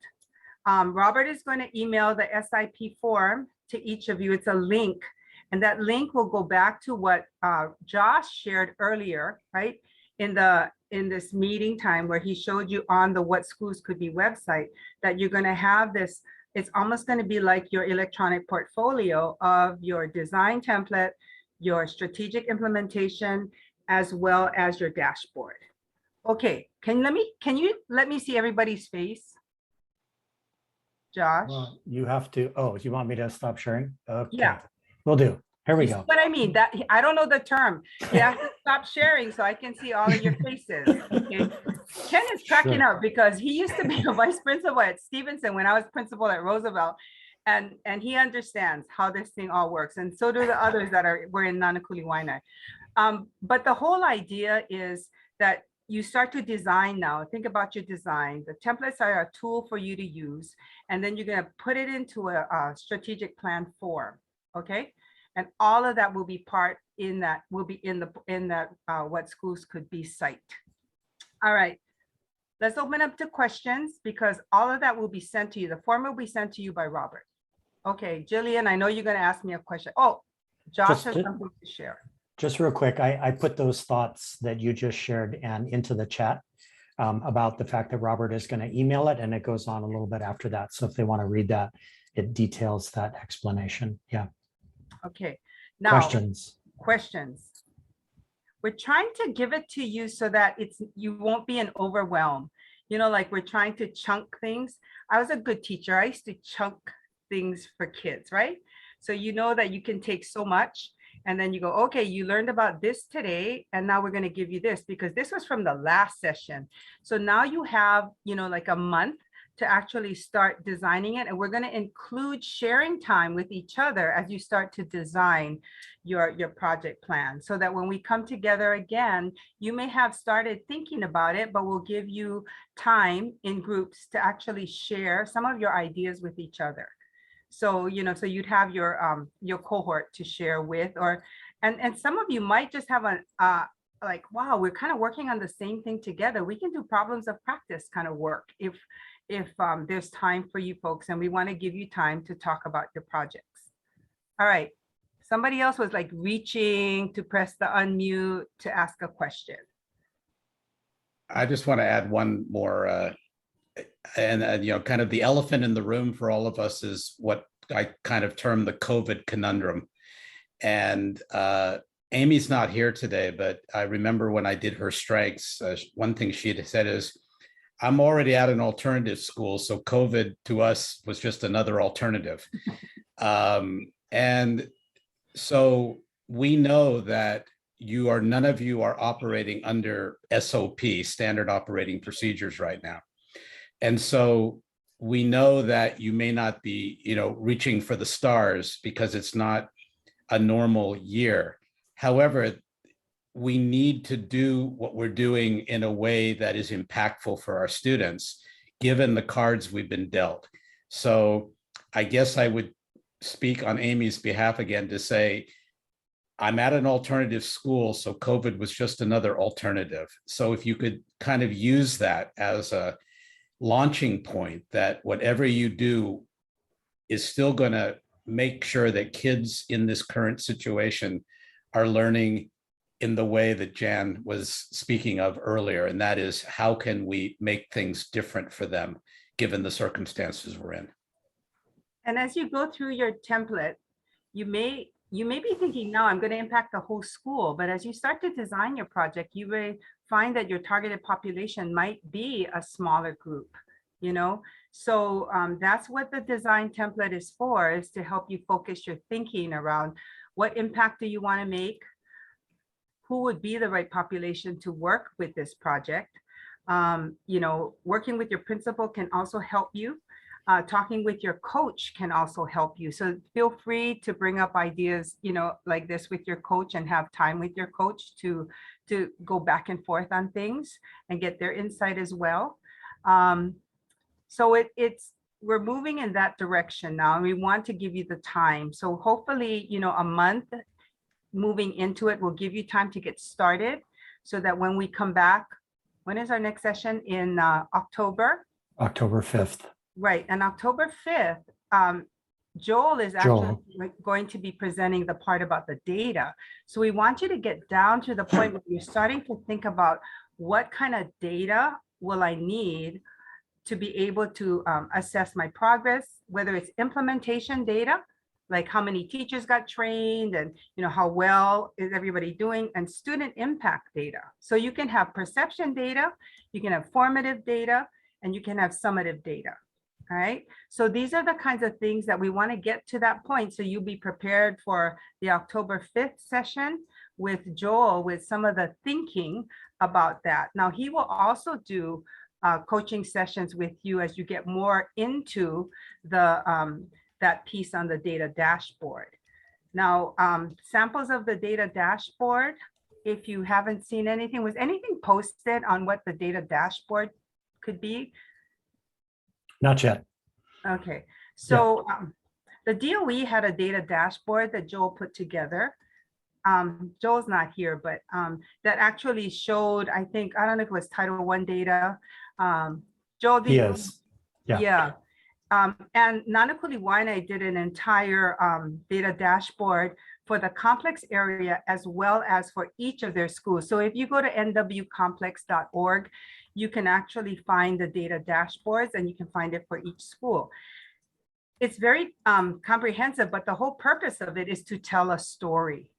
Robert is going to email the SIP form to each of you. It's a link, and that link will go back to what Josh shared earlier, right? In this meeting time where he showed you on the What Schools Could Be website that you're going to have this it's almost going to be like your electronic portfolio of your design template, your strategic implementation, as well as your dashboard. Okay, can you let me see everybody's face? Josh? Well, you have to, oh, you want me to stop sharing? Okay, Yeah. will do. Here we You see go. what I mean? That I don't know the term. You have to stop sharing so I can see all of your faces. Okay. Ken is cracking Sure. up because he used to be a vice principal at Stevenson when I was principal at Roosevelt. And he understands how this thing all works. And so do the others that were in Nanakuli Waianae. But the whole idea is that you start to design now. Think about your design. The templates are a tool for you to use. And then you're going to put it into a strategic plan form. Okay. And all of that will be part in that, will be in that what schools could be site. All right, let's open up to questions because all of that will be sent to you. The form will be sent to you by Robert. Okay, Jillian, I know you're gonna ask me a question. Oh, Josh has something to share. Just real quick, I put those thoughts that you just shared and into the chat about the fact that Robert is going to email it, and it goes on a little bit after that. So if they want to read that, it details that explanation. Yeah. Okay, now questions. We're trying to give it to you so that you won't be an overwhelm. You know, like we're trying to chunk things. I was a good teacher. I used to chunk things for kids, right? So you know that you can take so much and then you go, okay, you learned about this today, and now we're going to give you this because this was from the last session. So now you have, you know, like a month to actually start designing it. And we're going to include sharing time with each other as you start to design your project plan, so that when we come together again, you may have started thinking about it, but we'll give you time in groups to actually share some of your ideas with each other. So, you know, so you'd have your cohort to share with, or, and some of you might just have like, wow, we're kind of working on the same thing together. We can do problems of practice kind of work if there's time for you folks, and we want to give you time to talk about your projects. All right. Somebody else was like reaching to press the unmute to ask a question. I just want to add one more, and you know, kind of the elephant in the room for all of us is what I kind of term the COVID conundrum. And Amy's not here today, but I remember when I did her strengths, one thing she had said is, I'm already at an alternative school, so COVID to us was just another alternative. And so we know that none of you are operating under SOP, standard operating procedures right now. And so we know that you may not be, you know, reaching for the stars because it's not a normal year. However, we need to do what we're doing in a way that is impactful for our students, given the cards we've been dealt. So I guess I would speak on Amy's behalf again to say, I'm at an alternative school, so COVID was just another alternative. So if you could kind of use that as a launching point, that whatever you do is still going to make sure that kids in this current situation are learning in the way that Jan was speaking of earlier, and that is, how can we make things different for them given the circumstances we're in? And as you go through your template, you may be thinking, now I'm going to impact the whole school. But as you start to design your project, you may find that your targeted population might be a smaller group, you know? So that's what the design template is for, is to help you focus your thinking around what impact do you want to make? Who would be the right population to work with this project? You know, working with your principal can also help you. Talking with your coach can also help you. So feel free to bring up ideas, you know, like this with your coach, and have time with your coach to go back and forth on things and get their insight as well. So we're moving in that direction now, and we want to give you the time. So hopefully, you know, a month moving into it will give you time to get started, so that when we come back, when is our next session? In October? October 5th. Right, and October 5th, Joel is actually going to be presenting the part about the data. So we want you to get down to the point where you're starting to think about, what kind of data will I need to be able to assess my progress, whether it's implementation data, like how many teachers got trained and how well is everybody doing, and student impact data. So you can have perception data, you can have formative data, and you can have summative data. All right. So these are the kinds of things that we want to get to that point. So you'll be prepared for the October 5th session with Joel with some of the thinking about that. Now he will also do coaching sessions with you as you get more into the that piece on the data dashboard. Now, samples of the data dashboard, if you haven't seen anything, was anything posted on what the data dashboard could be? Not yet. Okay, so the DOE had a data dashboard that Joel put together. Joel's not here, but that actually showed, I think, I don't know if it was Title I data. Joel, did you? Yes. Yeah. Yeah. And Nana Kuliwaina did an entire data dashboard for the complex area as well as for each of their schools. So if you go to nwcomplex.org, you can actually find the data dashboards and you can find it for each school. It's very comprehensive, but the whole purpose of it is to tell a story.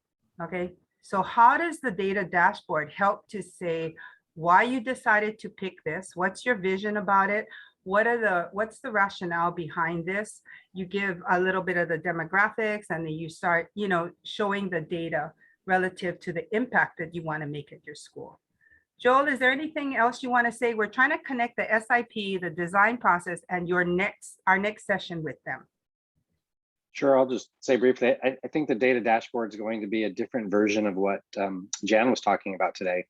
Okay, so how does the data dashboard help to say why you decided to pick this? What's your vision about it? What's the rationale behind this? You give a little bit of the demographics and then you start, showing the data relative to the impact that you want to make at your school. Joel, is there anything else you want to say? We're trying to connect the SIP, the design process, and our next session with them. Sure, I'll just say briefly, I think the data dashboard is going to be a different version of what Jan was talking about today.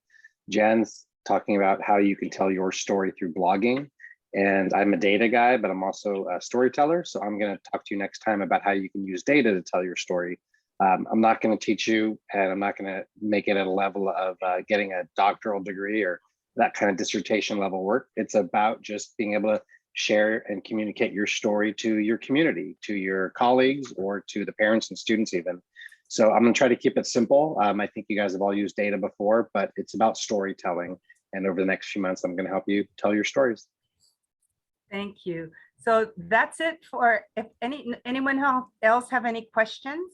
Jan's talking about how you can tell your story through blogging. And I'm a data guy, but I'm also a storyteller. So I'm going to talk to you next time about how you can use data to tell your story. I'm not going to teach you, and I'm not going to make it at a level of getting a doctoral degree or that kind of dissertation level work. It's about just being able to share and communicate your story to your community, to your colleagues, or to the parents and students even. So I'm going to try to keep it simple. I think you guys have all used data before, but it's about storytelling. And over the next few months, I'm going to help you tell your stories. Thank you. So that's it for, if anyone else have any questions?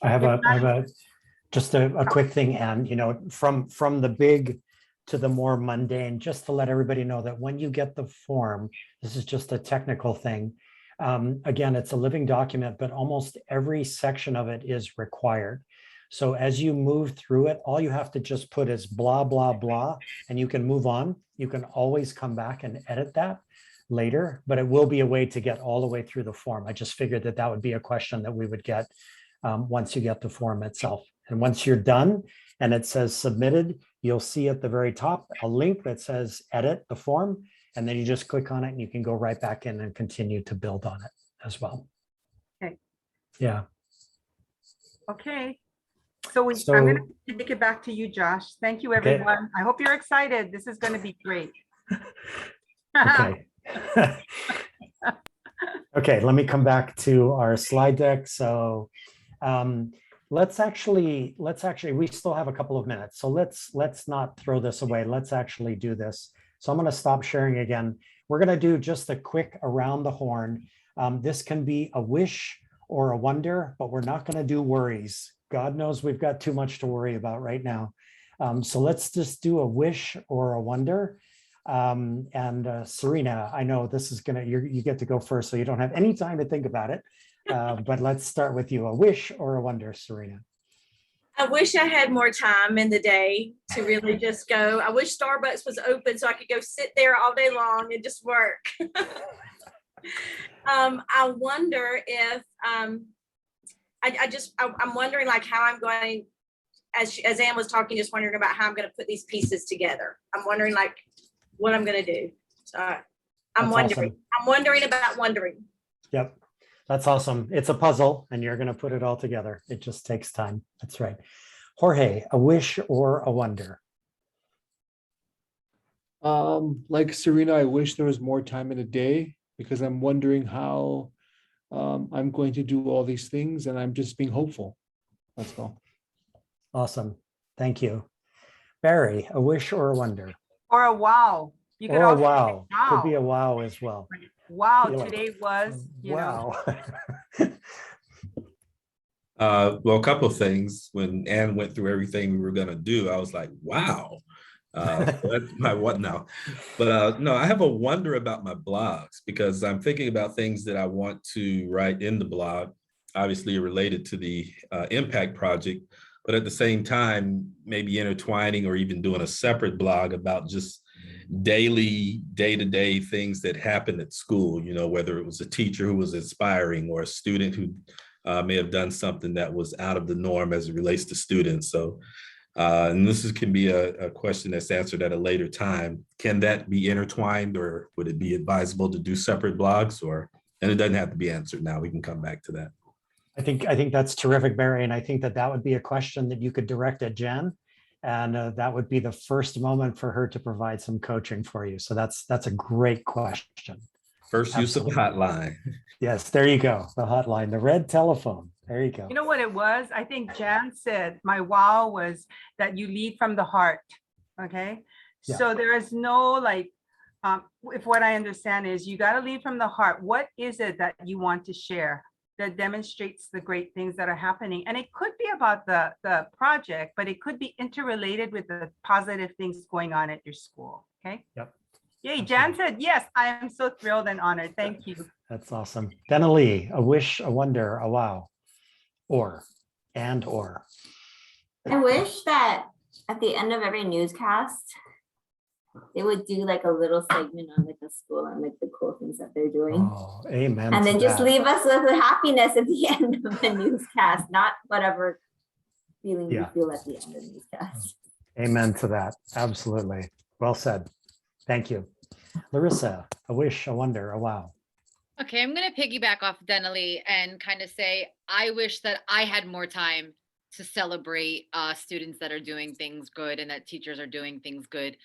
I have just a quick thing, and from the big to the more mundane, just to let everybody know that when you get the form, this is just a technical thing. Again, it's a living document, but almost every section of it is required. So as you move through it, all you have to just put is blah, blah, blah, and you can move on. You can always come back and edit that later, but it will be a way to get all the way through the form. I just figured that that would be a question that we would get once you get the form itself. And once you're done and it says submitted, you'll see at the very top a link that says edit the form, and then you just click on it and you can go right back in and continue to build on it as well. Okay. Yeah. Okay. So I'm going to take it back to you, Josh. Thank you, everyone. Okay. I hope you're excited. This is going to be great. Okay. Okay, let me come back to our slide deck. So let's actually, we still have a couple of minutes. So let's not throw this away. Let's actually do this. So I'm going to stop sharing again. We're going to do just a quick around the horn. This can be a wish or a wonder, but we're not going to do worries. God knows we've got too much to worry about right now. So let's just do a wish or a wonder. Serena, I know this is you get to go first, so you don't have any time to think about it. But let's start with you. A wish or a wonder, Serena? I wish I had more time in the day to really just go. I wish Starbucks was open so I could go sit there all day long and just work. I wonder if I'm wondering like how I'm going, as Ann was talking, just wondering about how I'm going to put these pieces together. I'm wondering like what I'm going to do. So I'm wondering. Awesome. I'm wondering about wondering. Yep. That's awesome. It's a puzzle and you're going to put it all together. It just takes time. That's right. Jorge, a wish or a wonder? Like Serena, I wish there was more time in a day because I'm wondering how I'm going to do all these things, and I'm just being hopeful. That's all. Awesome. Thank you. Barry, a wish or a wonder? Or a wow. You could Or a also say, wow, could be a wow as well. wow, Be like, today was, you know. Wow. Well, a couple of things. When Ann went through everything we were going to do, I was like, wow. That's my what now. But no, I have a wonder about my blogs because I'm thinking about things that I want to write in the blog, obviously related to the impact project, but at the same time, maybe intertwining or even doing a separate blog about just daily, day-to-day things that happen at school, you know, whether it was a teacher who was inspiring or a student who may have done something that was out of the norm as it relates to students. So, and can be a question that's answered at a later time. Can that be intertwined, or would it be advisable to do separate blogs? Or, and it doesn't have to be answered now. We can come back to that. I think that's terrific, Barry. And I think that would be a question that you could direct at Jen. And that would be the first moment for her to provide some coaching for you. So that's a great question. First use of the hotline. Yes, there you go. The hotline, the red telephone. There you go. You know what it was? I think Jan said my wow was that you lead from the heart. Okay. Yeah. So there is no like, if what I understand is you got to lead from the heart. What is it that you want to share that demonstrates the great things that are happening? And it could be about the project, but it could be interrelated with the positive things going on at your school. Okay. Yep. Yay, Jan said, yes, I am so thrilled and honored. Thank you. That's awesome. Denali, a wish, a wonder, a wow, or. I wish that at the end of every newscast, they would do like a little segment on like the school and like the cool things that they're doing. Oh, amen. And then to just that. leave us with the happiness at the end of the newscast, not whatever feeling you feel at the end of the newscast. Amen to that. Absolutely. Well said. Thank you. Larissa, a wish, a wonder, a wow. Okay, I'm going to piggyback off Denali and kind of say, I wish that I had more time to celebrate students that are doing things good and that teachers are doing things good,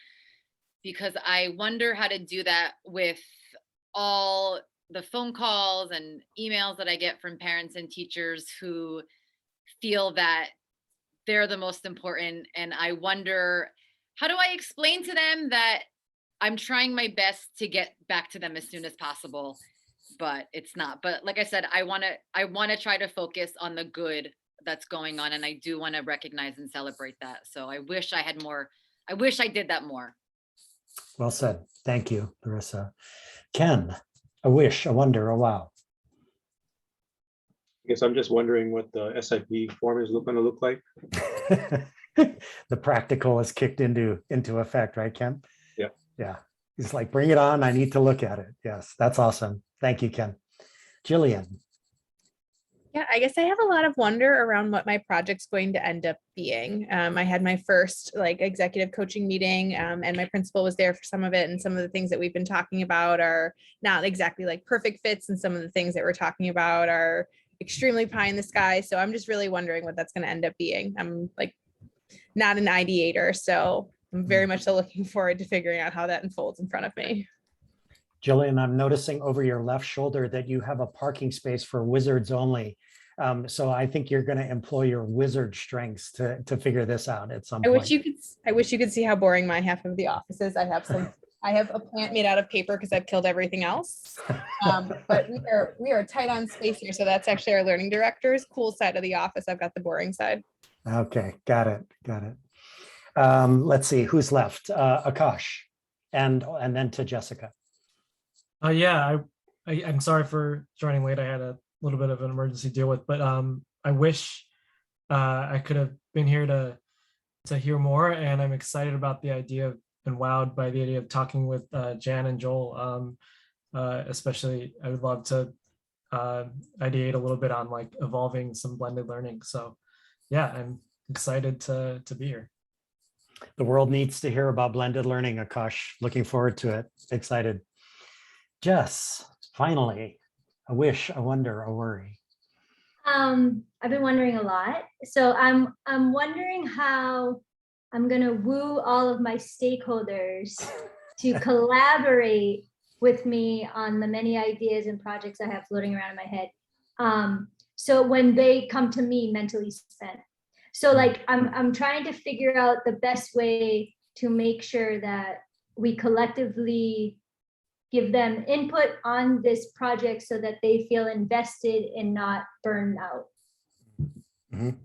because I wonder how to do that with all the phone calls and emails that I get from parents and teachers who feel that they're the most important. And I wonder, how do I explain to them that I'm trying my best to get back to them as soon as possible, but it's not. But like I said, I want to try to focus on the good that's going on. And I do want to recognize and celebrate that. So I wish I had more. I wish I did that more. Well said. Thank you, Larissa. Ken, a wish, a wonder, a wow. I guess I'm just wondering what the SIP form is going to look like. The practical is kicked into effect, right, Ken? Yeah. Yeah. He's like, bring it on. I need to look at it. Yes, that's awesome. Thank you, Ken. Jillian. Yeah, I guess I have a lot of wonder around what my project's going to end up being. I had my first like executive coaching meeting and my principal was there for some of it. And some of the things that we've been talking about are not exactly like perfect fits. And some of the things that we're talking about are extremely pie in the sky. So I'm just really wondering what that's going to end up being. I'm like not an ideator, so I'm very much so looking forward to figuring out how that unfolds in front of me. Jillian, I'm noticing over your left shoulder that you have a parking space for wizards only. So I think you're going to employ your wizard strengths to figure this out at some point. I wish you could see how boring my half of the office is. I have a plant made out of paper because I've killed everything else. But we are tight on space here. So that's actually our learning director's cool side of the office. I've got the boring side. Okay, got it. Let's see who's left. Akash, and then to Jessica. Yeah, I'm sorry for joining late. I had a little bit of an emergency to deal with, but I wish I could have been here to hear more, and I'm excited about the idea and wowed by the idea of talking with Jan and Joel. Especially, I would love to ideate a little bit on like evolving some blended learning. So yeah, I'm excited to be here. The world needs to hear about blended learning, Akash. Looking forward to it. Excited. Jess, finally, a wish, a wonder, a worry. I've been wondering a lot. So I'm wondering how I'm gonna woo all of my stakeholders to collaborate with me on the many ideas and projects I have floating around in my head. So when they come to me mentally spent. So like I'm trying to figure out the best way to make sure that we collectively give them input on this project so that they feel invested and not burned out. Mhm.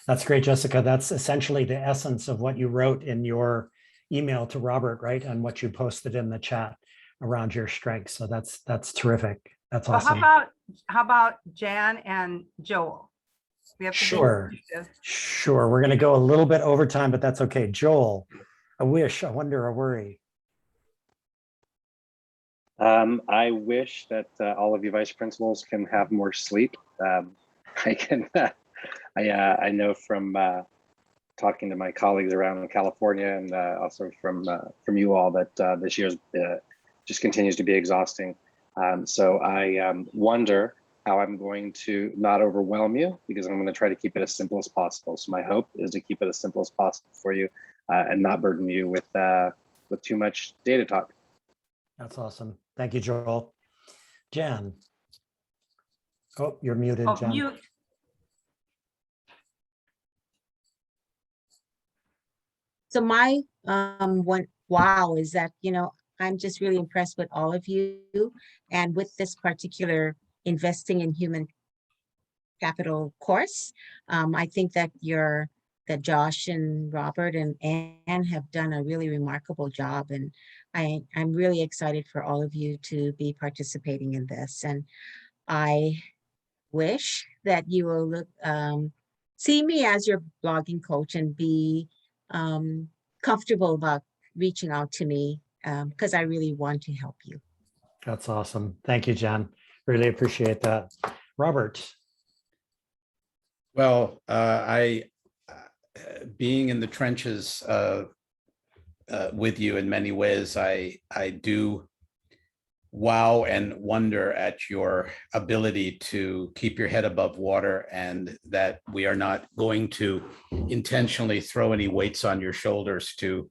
That's great, Jessica. That's essentially the essence of what you wrote in your email to Robert, right? And what you posted in the chat around your strengths. So that's terrific. That's Well, awesome. how about Jan and Joel? We have to be Sure. inclusive. Sure. We're going to go a little bit over time, but that's okay. Joel, a wish, a wonder, a worry. I wish that all of you vice principals can have more sleep. I can. I know from talking to my colleagues around in California and also from you all that this year's just continues to be exhausting. So I wonder how I'm going to not overwhelm you, because I'm going to try to keep it as simple as possible. So my hope is to keep it as simple as possible for you and not burden you with too much data talk. That's awesome. Thank you, Joel. Jan. Oh, you're muted, Oh, Jan. mute. So my one wow is that, I'm just really impressed with all of you, and with this particular investing in human capital course. I think that Josh and Robert and Anne have done a really remarkable job, and I'm really excited for all of you to be participating in this. And I wish that you will see me as your blogging coach and be comfortable about reaching out to me, because I really want to help you. That's awesome. Thank you, Jan. Really appreciate that. Robert. Well, being in the trenches with you in many ways, I do wow and wonder at your ability to keep your head above water, and that we are not going to intentionally throw any weights on your shoulders to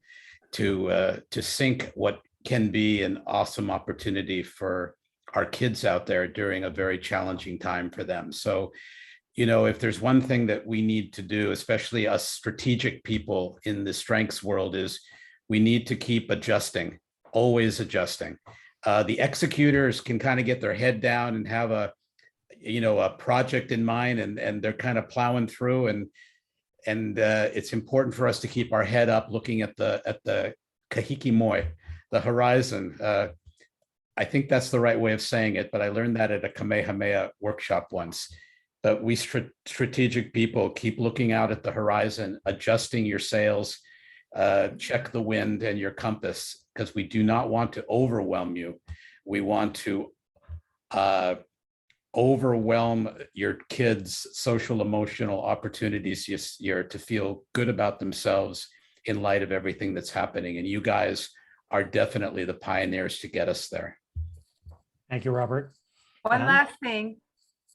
sink what can be an awesome opportunity for our kids out there during a very challenging time for them. So, if there's one thing that we need to do, especially us strategic people in the strengths world, is we need to keep adjusting, always adjusting. The executors can kind of get their head down and have a project in mind, and they're kind of plowing through, and it's important for us to keep our head up, looking at the kahikimoi, the horizon. I think that's the right way of saying it, but I learned that at a Kamehameha workshop once. But we strategic people keep looking out at the horizon, adjusting your sails, check the wind and your compass, because we do not want to overwhelm you. We want to overwhelm your kids' social emotional opportunities this year to feel good about themselves in light of everything that's happening. And you guys are definitely the pioneers to get us there. Thank you, Robert. One last thing.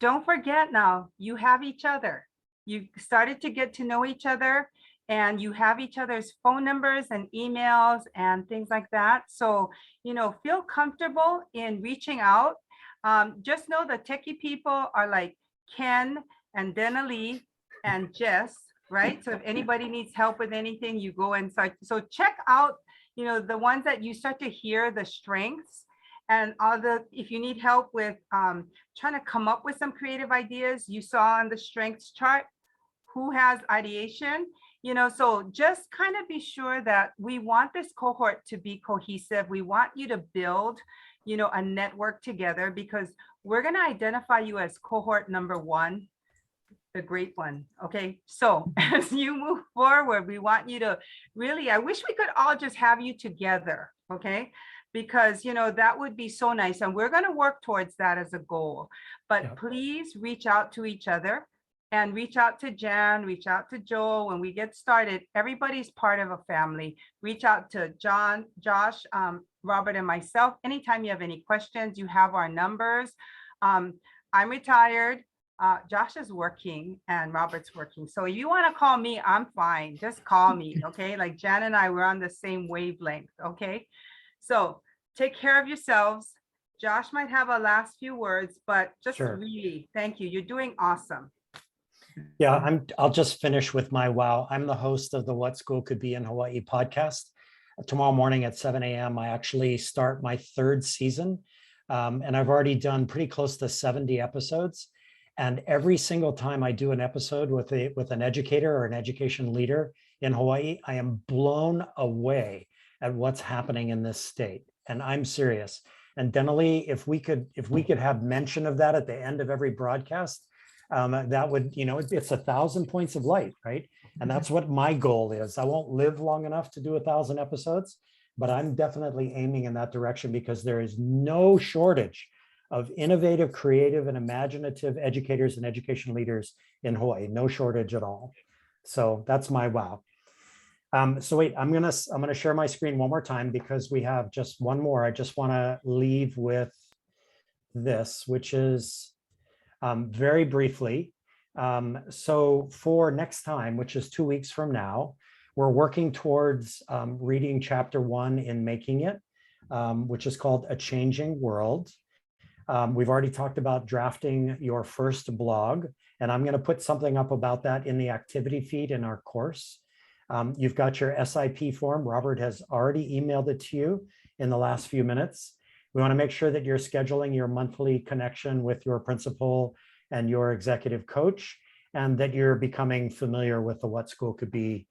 Don't forget now, you have each other. You started to get to know each other, and you have each other's phone numbers and emails and things like that. So, feel comfortable in reaching out. Just know the techie people are like Ken and Denali and Jess, right? So if anybody needs help with anything, you go and start. So check out, the ones that you start to hear the strengths, and if you need help with trying to come up with some creative ideas, you saw on the strengths chart who has ideation, so just kind of be sure that we want this cohort to be cohesive. We want you to build, a network together, because we're going to identify you as cohort number 1, the great one. Okay. So as you move forward, we want you to really, I wish we could all just have you together. Okay. Because, that would be so nice. And we're going to work towards that as a goal. But please reach out to each other, and reach out to Jan, reach out to Joel. When we get started, everybody's part of a family. Reach out to John, Josh, Robert, and myself. Anytime you have any questions, you have our numbers. I'm retired. Josh is working and Robert's working. So if you want to call me, I'm fine. Just call me. Okay. Like Jan and I, we're on the same wavelength. Okay. So take care of yourselves. Josh might have a last few words, but just really thank you. You're doing awesome. Yeah, I'll just finish with my wow. I'm the host of the What School Could Be in Hawaii podcast. tomorrow morning at 7 a.m., I actually start my third season. And I've already done pretty close to 70 episodes. And every single time I do an episode with an educator or an education leader in Hawaii, I am blown away at what's happening in this state. And I'm serious. And Denali, if we could have mention of that at the end of every broadcast, that would, it's 1,000 points of light, right? And that's what my goal is. I won't live long enough to do 1,000 episodes, but I'm definitely aiming in that direction because there is no shortage of innovative, creative, and imaginative educators and education leaders in Hawaii. No shortage at all. So that's my wow. So wait, I'm gonna share my screen one more time because we have just one more. I just want to leave with this, which is very briefly. So for next time, which is 2 weeks from now, we're working towards reading chapter 1 in Making It, which is called A Changing World. We've already talked about drafting your first blog, and I'm going to put something up about that in the activity feed in our course. You've got your SIP form. Robert has already emailed it to you in the last few minutes. We want to make sure that you're scheduling your monthly connection with your principal and your executive coach, and that you're becoming familiar with the What School Could Be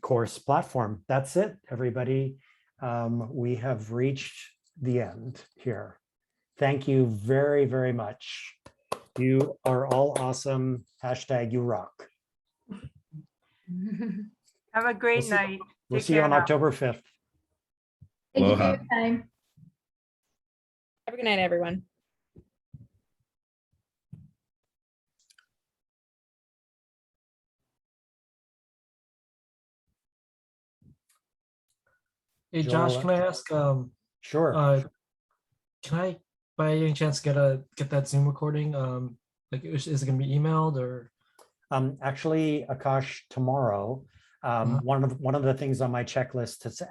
course platform. That's it, everybody. We have reached the end here. Thank you very, very much. You are all awesome. # you rock. Have a great night. We'll Take see you care on now. October 5th. Thank you for Aloha. your time. Have a good night, everyone. Hey, Josh, Joel, can I ask, sure. can I by any chance get that Zoom recording? Like, is it gonna be emailed or? Actually, Akash, tomorrow, one of the things on my checklist is